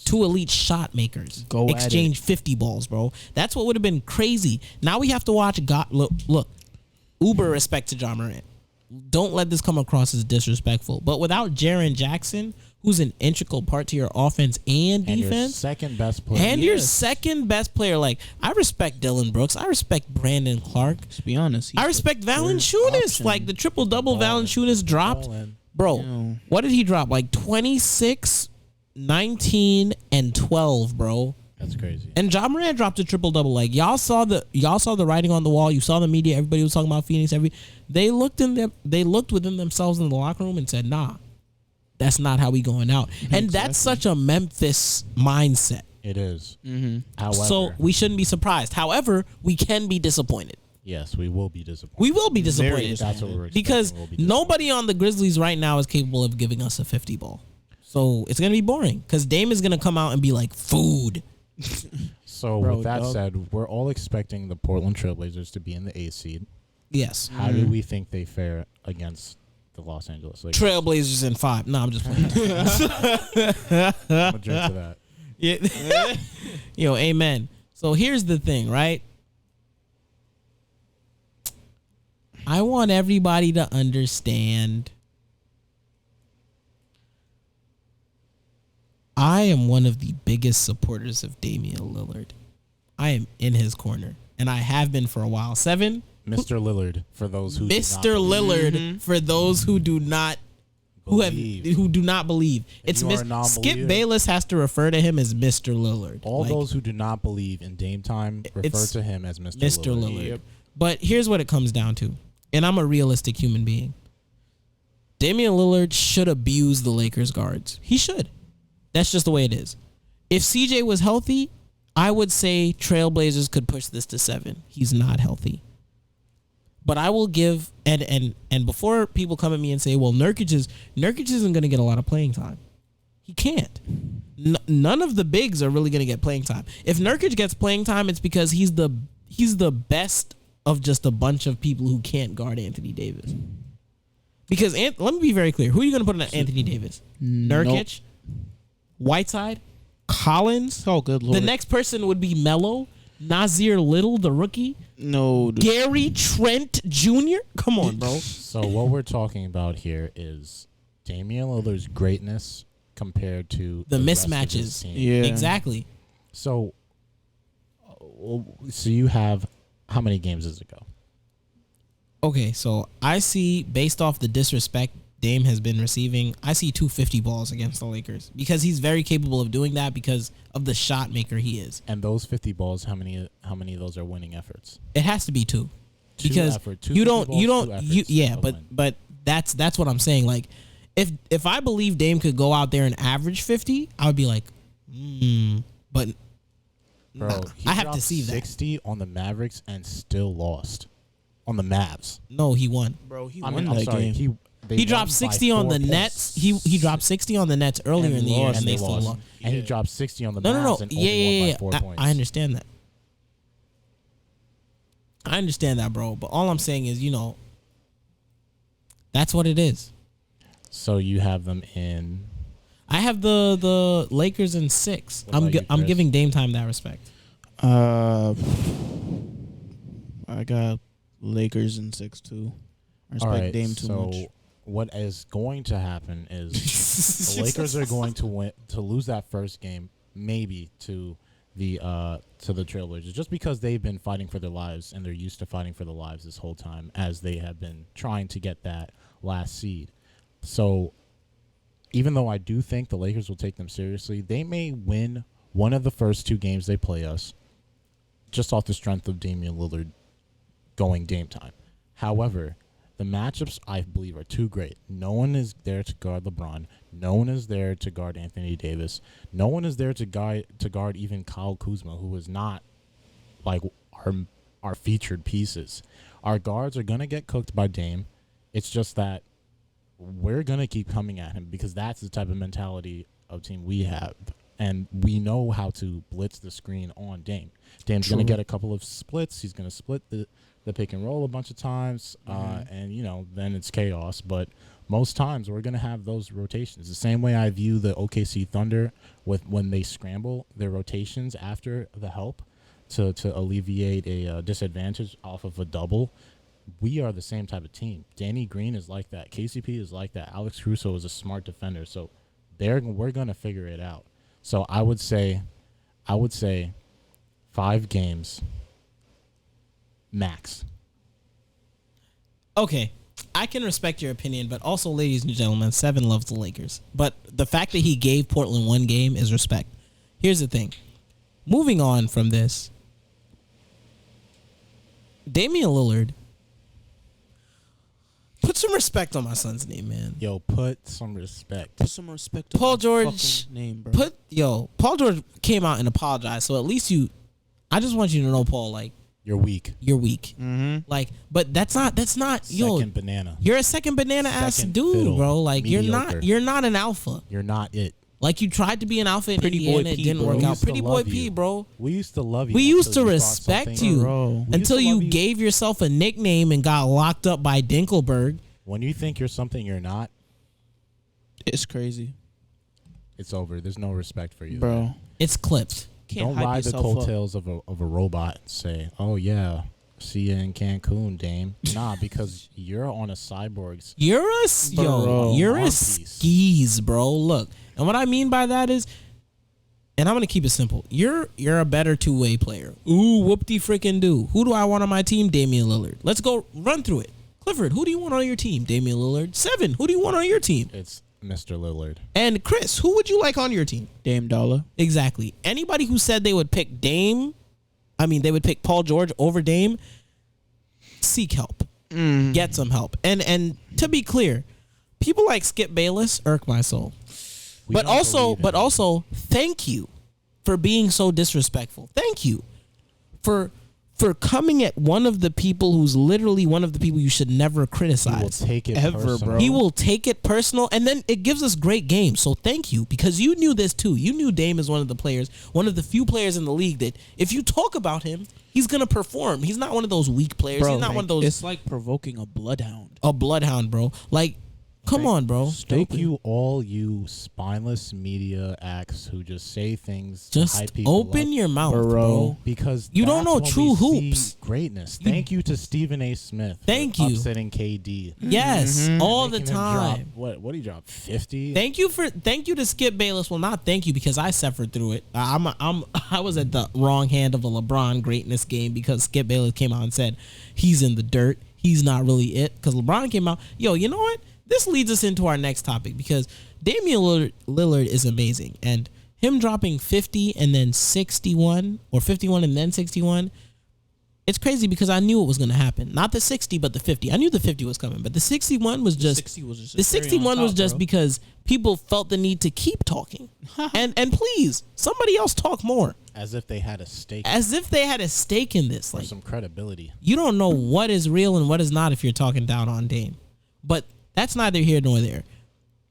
two elite shot makers go exchange 50 balls, bro. That's what would have been crazy. Now we have to watch. Look, uber respect to John Morant. Don't let this come across as disrespectful. But without Jaren Jackson, who's an integral part to your offense and defense, your second best player, your second best player, like I respect Dylan Brooks, I respect Brandon Clark. Let's be honest, I respect Valanciunas. Like the triple-double Valanciunas dropped, bro. What did he drop? Like 26, 19, and 12, bro. That's crazy. And John Morant dropped a triple-double. Like y'all saw the writing on the wall. You saw the media. Everybody was talking about Phoenix. They looked within themselves in the locker room and said, "Nah, that's not how we going out." And that's such a Memphis mindset. It is. Mm-hmm. However, so we shouldn't be surprised. However, we can be disappointed. Yes, we will be disappointed. We will be disappointed. That's what we're expecting. Because nobody on the Grizzlies right now is capable of giving us a 50 ball. So it's gonna be boring. Because Dame is gonna come out and be like food. So with that said, we're all expecting the Portland Trailblazers to be in the 8th seed. Yes. How do we think they fare against the Los Angeles Lakers? Trailblazers in 5. No, I'm just playing. I'm a drink to that. Yeah. Yo, amen. So here's the thing, right? I want everybody to understand I am one of the biggest supporters of Damian Lillard. I am in his corner, and I have been for a while. Mr. Lillard, for those who Mr. Lillard, for those who do not who do not believe. It's Skip Bayless has to refer to him as Mr. Lillard. All those who do not believe in Dame time refer to him as Mr. Lillard. Yep. But here's what it comes down to, and I'm a realistic human being. Damian Lillard should abuse the Lakers guards. He should. That's just the way it is. If CJ was healthy, I would say Trailblazers could push this to 7. He's not healthy. But I will give and before people come at me and say, well, Nurkic isn't going to get a lot of playing time. He can't. None of the bigs are really going to get playing time. If Nurkic gets playing time, it's because he's the best of just a bunch of people who can't guard Anthony Davis. Because let me be very clear. Who are you going to put on Anthony Davis? Nurkic? Whiteside, Collins. Oh, good Lord. The next person would be Melo, Nasir Little, the rookie. No. Gary Trent Jr. Come on, bro. So what we're talking about here is Damian Lillard's greatness compared to the mismatches. Yeah, exactly. So you have how many games does it go? Okay, so I see based off the disrespect Dame has been receiving, I see 250 balls against the Lakers because he's very capable of doing that because of the shot maker he is. And those 50 balls, how many of those are winning efforts? It has to be 2. Because but that's what I'm saying. Like if I believe Dame could go out there and average 50, I would be like, but bro, I have to see 60 on the Mavericks and still lost on the Mavs. No, he won. Bro, he won that game. He dropped 60 on the Nets. He dropped 60 on the Nets earlier in the year, and they still lost. And he dropped 60 on the Mavs and only won by 4 points. I understand that. I understand that, bro. But all I'm saying is, that's what it is. So you have them in. I have the Lakers in 6. I'm giving Dame time that respect. I got Lakers in 6 too. I respect Dame too much. what is going to happen is the Lakers are going to lose that first game, maybe to the Trailblazers, just because they've been fighting for their lives and they're used to fighting for their lives this whole time as they have been trying to get that last seed. So even though I do think the Lakers will take them seriously, they may win one of the first 2 games they play us just off the strength of Damian Lillard going Dame time. However, the matchups, I believe, are too great. No one is there to guard LeBron. No one is there to guard Anthony Davis. No one is there to guard even Kyle Kuzma, who is not like our featured pieces. Our guards are going to get cooked by Dame. It's just that we're going to keep coming at him because that's the type of mentality of team we have. And we know how to blitz the screen on Dame. Dame's going to get a couple of splits. He's going to split the pick and roll a bunch of times, and, then it's chaos. But most times we're going to have those rotations. The same way I view the OKC Thunder with when they scramble their rotations after the help to alleviate a disadvantage off of a double. We are the same type of team. Danny Green is like that. KCP is like that. Alex Caruso is a smart defender. So we're going to figure it out. So I would say 5 games max. Okay, I can respect your opinion, but also, ladies and gentlemen, 7 loves the Lakers. But the fact that he gave Portland 1 game is respect. Here's the thing. Moving on from this, Damian Lillard, put some respect on my son's name, man. Yo, put some respect. Put some respect on Paul my George fucking name, bro. Paul George came out and apologized, so at least I just want you to know, Paul, like, you're weak. You're weak. Mm-hmm. Like, but that's not second banana. You're a second banana ass dude, fiddle, bro. Like, mediocre. you're not an alpha. You're not it. Like, you tried to be an alpha in Pretty Indiana, boy it P, didn't bro. work We out. used to Pretty boy love P, you. bro. We used to love you. We used to until you thought respect something- you Bro. We used until to you love you. gave yourself a nickname and got locked up by Dinkelberg. When you think you're something you're not, It's crazy, it's over. There's no respect for you, bro. It's clipped. Can't Don't hype ride the yourself up. coattails of a robot and say, "Oh yeah, see you in Cancun, Dame." Nah, because you're on a cyborg's. You're a Arm piece. skis, bro. Look, and what I mean by that is, and I'm gonna keep it simple. You're a better 2-way player. Ooh, whoop-de freaking do. Who do I want on my team? Damian Lillard. Let's go run through it. Clifford, who do you want on your team? Damian Lillard. 7, who do you want on your team? It's Mr. Lillard. And Chris, who would you like on your team? Dame Dollar. Exactly. Anybody who said they would pick they would pick Paul George over Dame, seek help. Get some help. And to be clear, people like Skip Bayless irk my soul. We But don't also, believe in him. thank you for being so disrespectful. Thank you for coming at one of the people who's literally one of the people you should never He will criticize. take it Ever, personal. bro. He will take it personal, and then it gives us great games. So thank you, because you knew this too. You knew Dame is one of the few players in the league that if you talk about him, he's gonna perform. He's not one of those weak players. Bro, he's not one of those It's like provoking a bloodhound. a bloodhound, bro. Like, come on, bro. Thank you, all you spineless media acts who just say things Just to hype people open up, your mouth, Bro. bro. because You don't that's know when true we see hoops. greatness. Thank you to Stephen A. Smith. Thank for you. upsetting KD. Yes, all the Making him drop- time. What did he drop? 50. Thank you to Skip Bayless. Well, not thank you, because I suffered through it. I was at the wrong hand of a LeBron greatness game because Skip Bayless came out and said he's in the dirt. He's not really it. Because LeBron came out. Yo, you know what? This leads us into our next topic, because Damian Lillard is amazing, and him dropping 50 and then 61, or 51 and then 61. It's crazy because I knew it was going to happen. Not the 60, but the 50. I knew the 50 was coming, but the 61 was just 60 was just a the cherry on 61 was top, just bro. because people felt the need to keep talking. and please, somebody else talk more. As if they had a stake As if they had a stake in this. or Like, some credibility. you don't know what is real and what is not if you're talking down on Dame. But that's neither here nor there.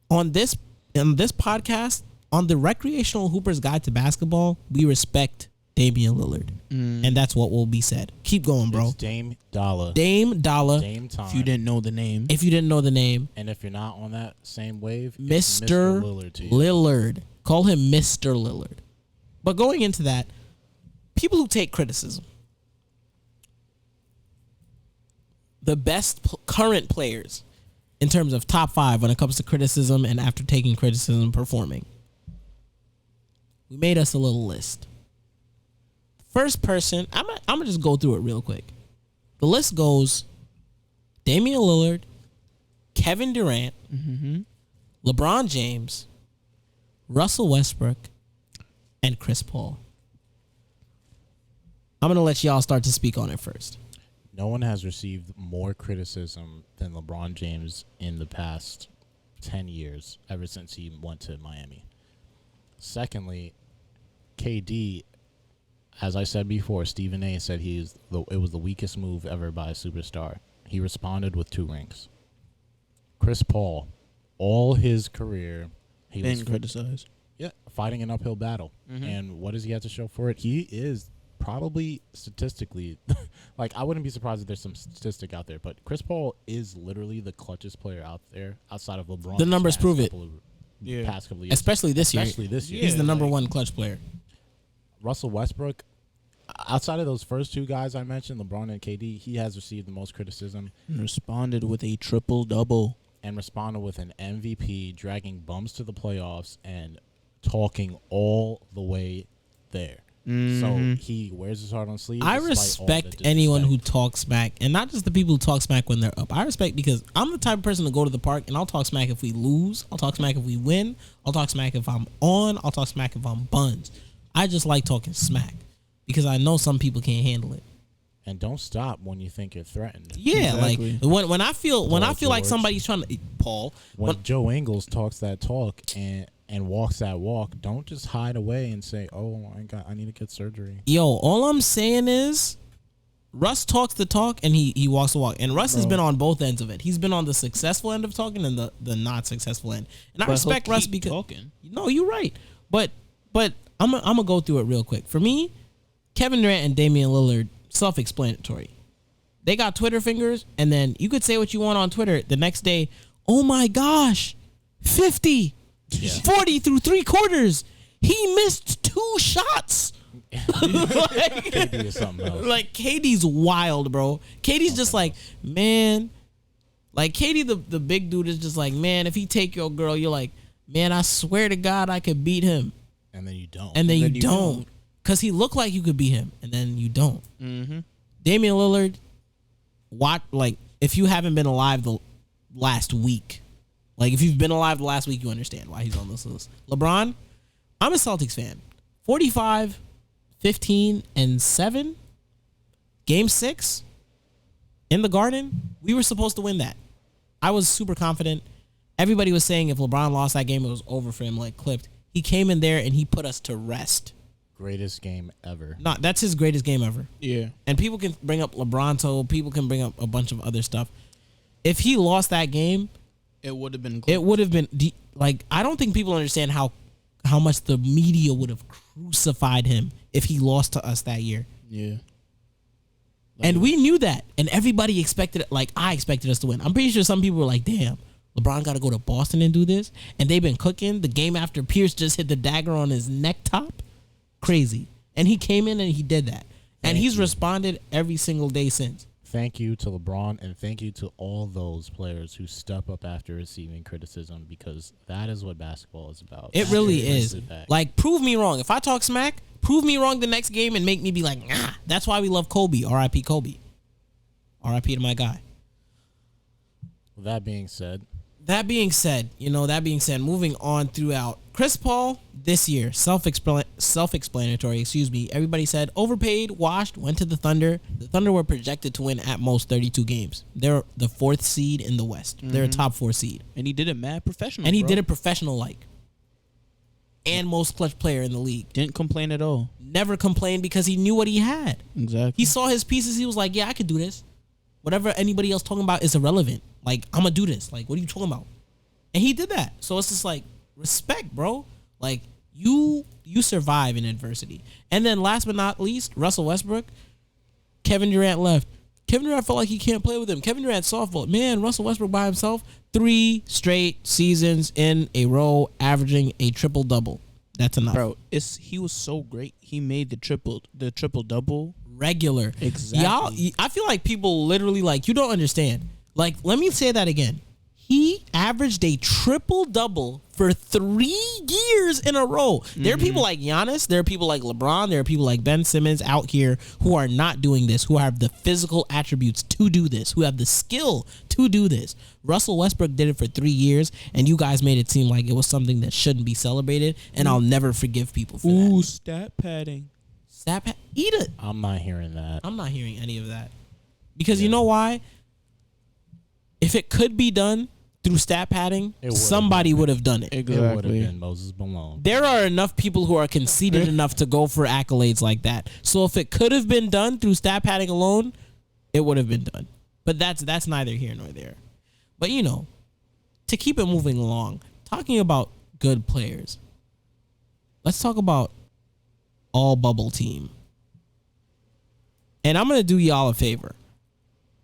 On this podcast, on the Recreational Hooper's Guide to Basketball, we respect Damian Lillard. And that's what will be said. Keep going, bro. It's Dame Dollar. Dame Dollar. Dame time. If you didn't know the name, If you didn't know the name, And if you're not on that same wave, it's Mr. Lillard to you. Lillard. Call him Mr. Lillard. But going into that, people who take criticism, the best current players in terms of top 5 when it comes to criticism and after taking criticism performing. We made us a little list. First person, I'm gonna just go through it real quick. The list goes Damian Lillard, Kevin Durant, LeBron James, Russell Westbrook, and Chris Paul. I'm going to let y'all start to speak on it first. No one has received more criticism than LeBron James in the past 10 years, ever since he went to Miami. Secondly, KD, as I said before, Stephen A. said it was the weakest move ever by a superstar. He responded with 2 rings. Chris Paul, all his career, he was criticized. Yeah, fighting an uphill battle. And what does he have to show for it? He is probably statistically, like, I wouldn't be surprised if there's some statistic out there, but Chris Paul is literally the clutchest player out there outside of LeBron. The numbers prove it. Past couple of years. Especially this year. He's the number one clutch player. Russell Westbrook, outside of those first 2 guys I mentioned, LeBron and KD, he has received the most criticism. And responded with a triple-double. And responded with an MVP, dragging bums to the playoffs and talking all the way there. So he wears his heart on sleeve. I respect anyone who talks smack, and not just the people who talk smack when they're up. I respect because I'm the type of person to go to the park and I'll talk smack if we lose. I'll talk smack if we win. I'll talk smack if I'm on. I'll talk smack if I'm buns. I just like talking smack because I know some people can't handle it. And don't stop when you think you're threatened. Yeah, exactly. Like when I feel like somebody's trying to Paul. When Joe Ingles talks that talk and walks that walk, don't just hide away and say, "Oh, I need to get surgery." Yo, all I'm saying is, Russ talks the talk and he walks the walk. And Russ has been on both ends of it. He's been on the successful end of talking and the not successful end. And I respect Russ because talking. No, you're right. But I'm gonna go through it real quick. For me, Kevin Durant and Damian Lillard, self-explanatory. They got Twitter fingers, and then you could say what you want on Twitter. The next day, oh my gosh, 50, 40 through 3 quarters. He missed 2 shots. KD is something else. Like, KD's wild, bro. KD's just like, man. Like, KD, the big dude, is just like, man, if he take your girl, you're like, man, I swear to God I could beat him. And then you don't. And then you don't. Because he looked like you could beat him, and then you don't. Damian Lillard, if you haven't been alive the last week, like if you've been alive the last week, you understand why he's on this list. LeBron, I'm a Celtics fan. 45, 15, and 7. Game 6 in the Garden, we were supposed to win that. I was super confident. Everybody was saying if LeBron lost that game, it was over for him, like clipped. He came in there and he put us to rest. Greatest game ever. No, that's his greatest game ever. Yeah. And people can bring up LeBron, people can bring up a bunch of other stuff. If he lost that game, it would have been. It would have been like, I don't think people understand how much the media would have crucified him if he lost to us that year. Yeah. And we knew that, and everybody expected it. Like, I expected us to win. I'm pretty sure some people were like, damn, LeBron got to go to Boston and do this, and they've been cooking. The game after Pierce just hit the dagger on his neck top. Crazy. And he came in and he did that. And he's responded every single day since. Thank you to LeBron, and thank you to all those players who step up after receiving criticism, because that is what basketball is about. It really is. Like, prove me wrong. If I talk smack, prove me wrong the next game and make me be like, nah. That's why we love Kobe. R.I.P. Kobe. R.I.P. to my guy. That being said, moving on throughout. Chris Paul this year, self-explanatory, everybody said overpaid, washed, went to the Thunder. The Thunder were projected to win at most 32 games. They're the 4th seed in the West. They're a top 4 seed. And he did it mad professional. And he did it professional-like. And most clutch player in the league. Didn't complain at all. Never complained because he knew what he had. Exactly. He saw his pieces. He was like, yeah, I could do this. Whatever anybody else talking about is irrelevant. Like, I'm going to do this. Like, what are you talking about? And he did that. So it's just like, respect, bro. Like, you survive in adversity. And then last but not least, Russell Westbrook. Kevin Durant left. Kevin Durant felt like he can't play with him. Kevin Durant softball. Man, Russell Westbrook by himself, 3 straight seasons in a row, averaging a triple-double. That's enough. Bro, he was so great. He made the triple-double regular. Exactly. Y'all, I feel like people literally, like, you don't understand. Like, let me say that again. averaged a triple-double for 3 years in a row. There are people like Giannis. There are people like LeBron. There are people like Ben Simmons out here who are not doing this, who have the physical attributes to do this, who have the skill to do this. Russell Westbrook did it for 3 years, and you guys made it seem like it was something that shouldn't be celebrated, and I'll never forgive people for that. Ooh, stat padding. Eat it. I'm not hearing that. I'm not hearing any of that. Because you know why? If it could be done through stat padding, somebody would have done it. It would have been Moses Malone. There are enough people who are conceited enough to go for accolades like that. So if it could have been done through stat padding alone, it would have been done. But that's neither here nor there. But you know, to keep it moving along, talking about good players, let's talk about all bubble team. And I'm going to do y'all a favor.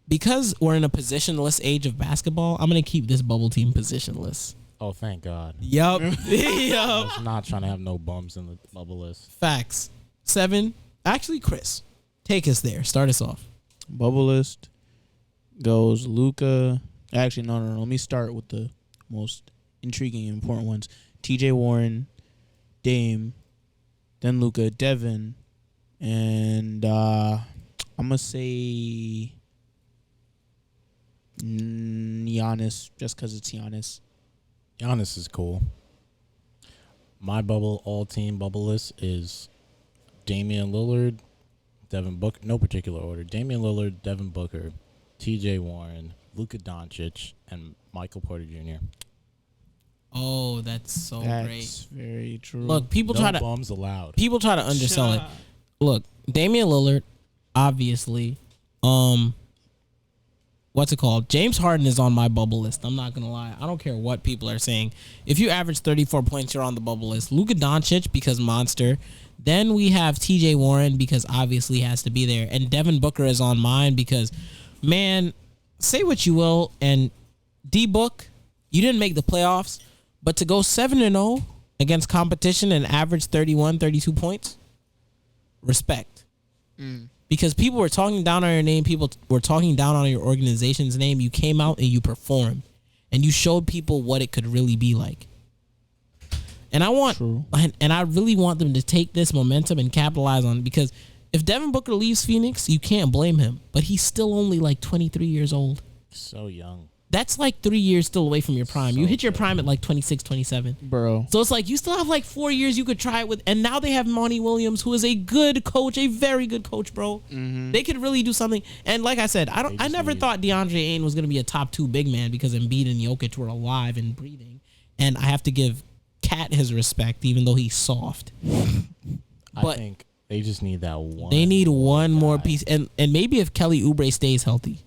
Because we're in a positionless age of basketball, I'm going to keep this bubble team positionless. Oh, thank God. Yup. I was not trying to have no bums in the bubble list. Facts. 7. Actually, Chris, take us there. Start us off. Bubble list goes Luka. Actually, no. Let me start with the most intriguing and important ones. TJ Warren, Dame, then Luka, Devin, and I'm going to say Giannis, just because it's Giannis. Giannis is cool. My all-team bubble list is Damian Lillard, Devin Booker, no particular order. Damian Lillard, Devin Booker, TJ Warren, Luka Doncic, and Michael Porter Jr. Oh, that's so That's great. very true. Look, people No try to bums allowed. people try to undersell it. Look, Damian Lillard, obviously. What's it called? James Harden is on my bubble list. I'm not gonna lie. I don't care what people are saying. If you average 34 points, you're on the bubble list. Luka Doncic because monster. Then we have TJ Warren because obviously he has to be there, and Devin Booker is on mine because, man, say what you will, and D Book, you didn't make the playoffs, but to go 7-0 against competition and average 31, 32 points, respect. Because people were talking down on your name, people were talking down on your organization's name. You came out and you performed, and you showed people what it could really be like. And I really want them to take this momentum and capitalize on it, because if Devin Booker leaves Phoenix, you can't blame him, but he's still only like 23 years old. So young. That's like 3 years still away from your prime. You hit your prime at like 26, 27. Bro. So it's like you still have like 4 years you could try it with. And now they have Monty Williams, who is a good coach, a very good coach, bro. They could really do something. And like I said, I never thought DeAndre Ayton was going to be a top 2 big man because Embiid and Jokic were alive and breathing. And I have to give Cat his respect, even though he's soft. I think they just need that one. They need one more piece. And maybe if Kelly Oubre stays healthy.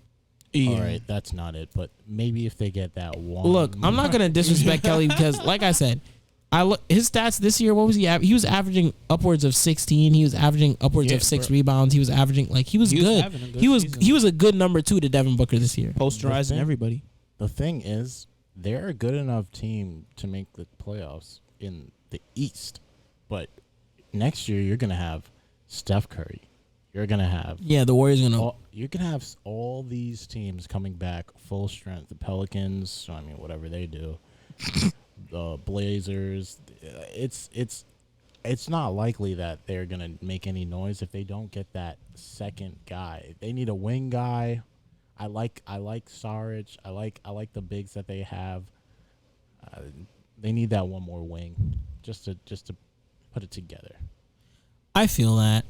Yeah. All right, that's not it. But maybe if they get that one. Look, I'm not gonna disrespect Kelly because, like I said, his stats this year. What was he? He was averaging upwards of 16. He was averaging upwards of 6 rebounds. He was averaging he was good. He was a good number 2 to Devin Booker this year. Posterizing everybody. The thing is, they're a good enough team to make the playoffs in the East, but next year you're gonna have Steph Curry. You're gonna have the Warriors gonna. You can have all these teams coming back full strength. The Pelicans, I mean, whatever they do, the Blazers. It's not likely that they're gonna make any noise if they don't get that second guy. They need a wing guy. I like Saric. I like the bigs that they have. They need that one more wing just to put it together. I feel that.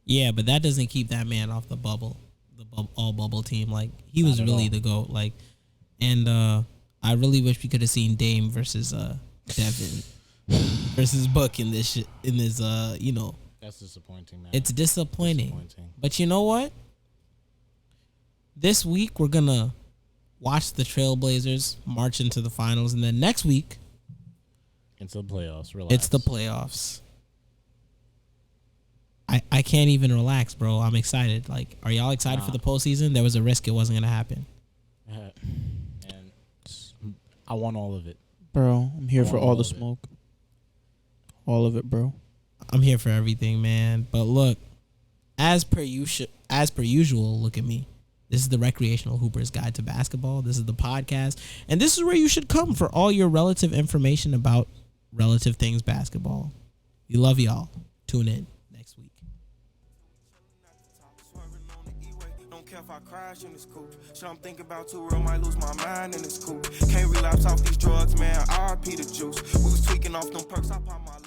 Yeah, but that doesn't keep that man off the bubble, all bubble team. Like, he was really the GOAT. Like, and I really wish we could have seen Dame versus Devin versus Book in this shit. In this, That's disappointing, man. It's disappointing. But you know what? This week we're gonna watch the Trailblazers march into the finals, and then next week into the playoffs. Relax. It's the playoffs. I can't even relax, bro. I'm excited. Like, are y'all excited for the postseason? There was a risk it wasn't gonna happen. And I want all of it, bro. I'm here for all the smoke. All of it, bro. I'm here for everything, man. But look, as per usual, look at me. This is the Recreational Hooper's Guide to Basketball. This is the podcast. And this is where you should come for all your relative information about relative things basketball. We love y'all. Tune in next week. Don't care if I crash in this coupe. Shit I'm thinking about too real, might lose my mind in this coupe. Can't relapse off these drugs, man. RHP the juice. We was tweaking off them perks. I pop my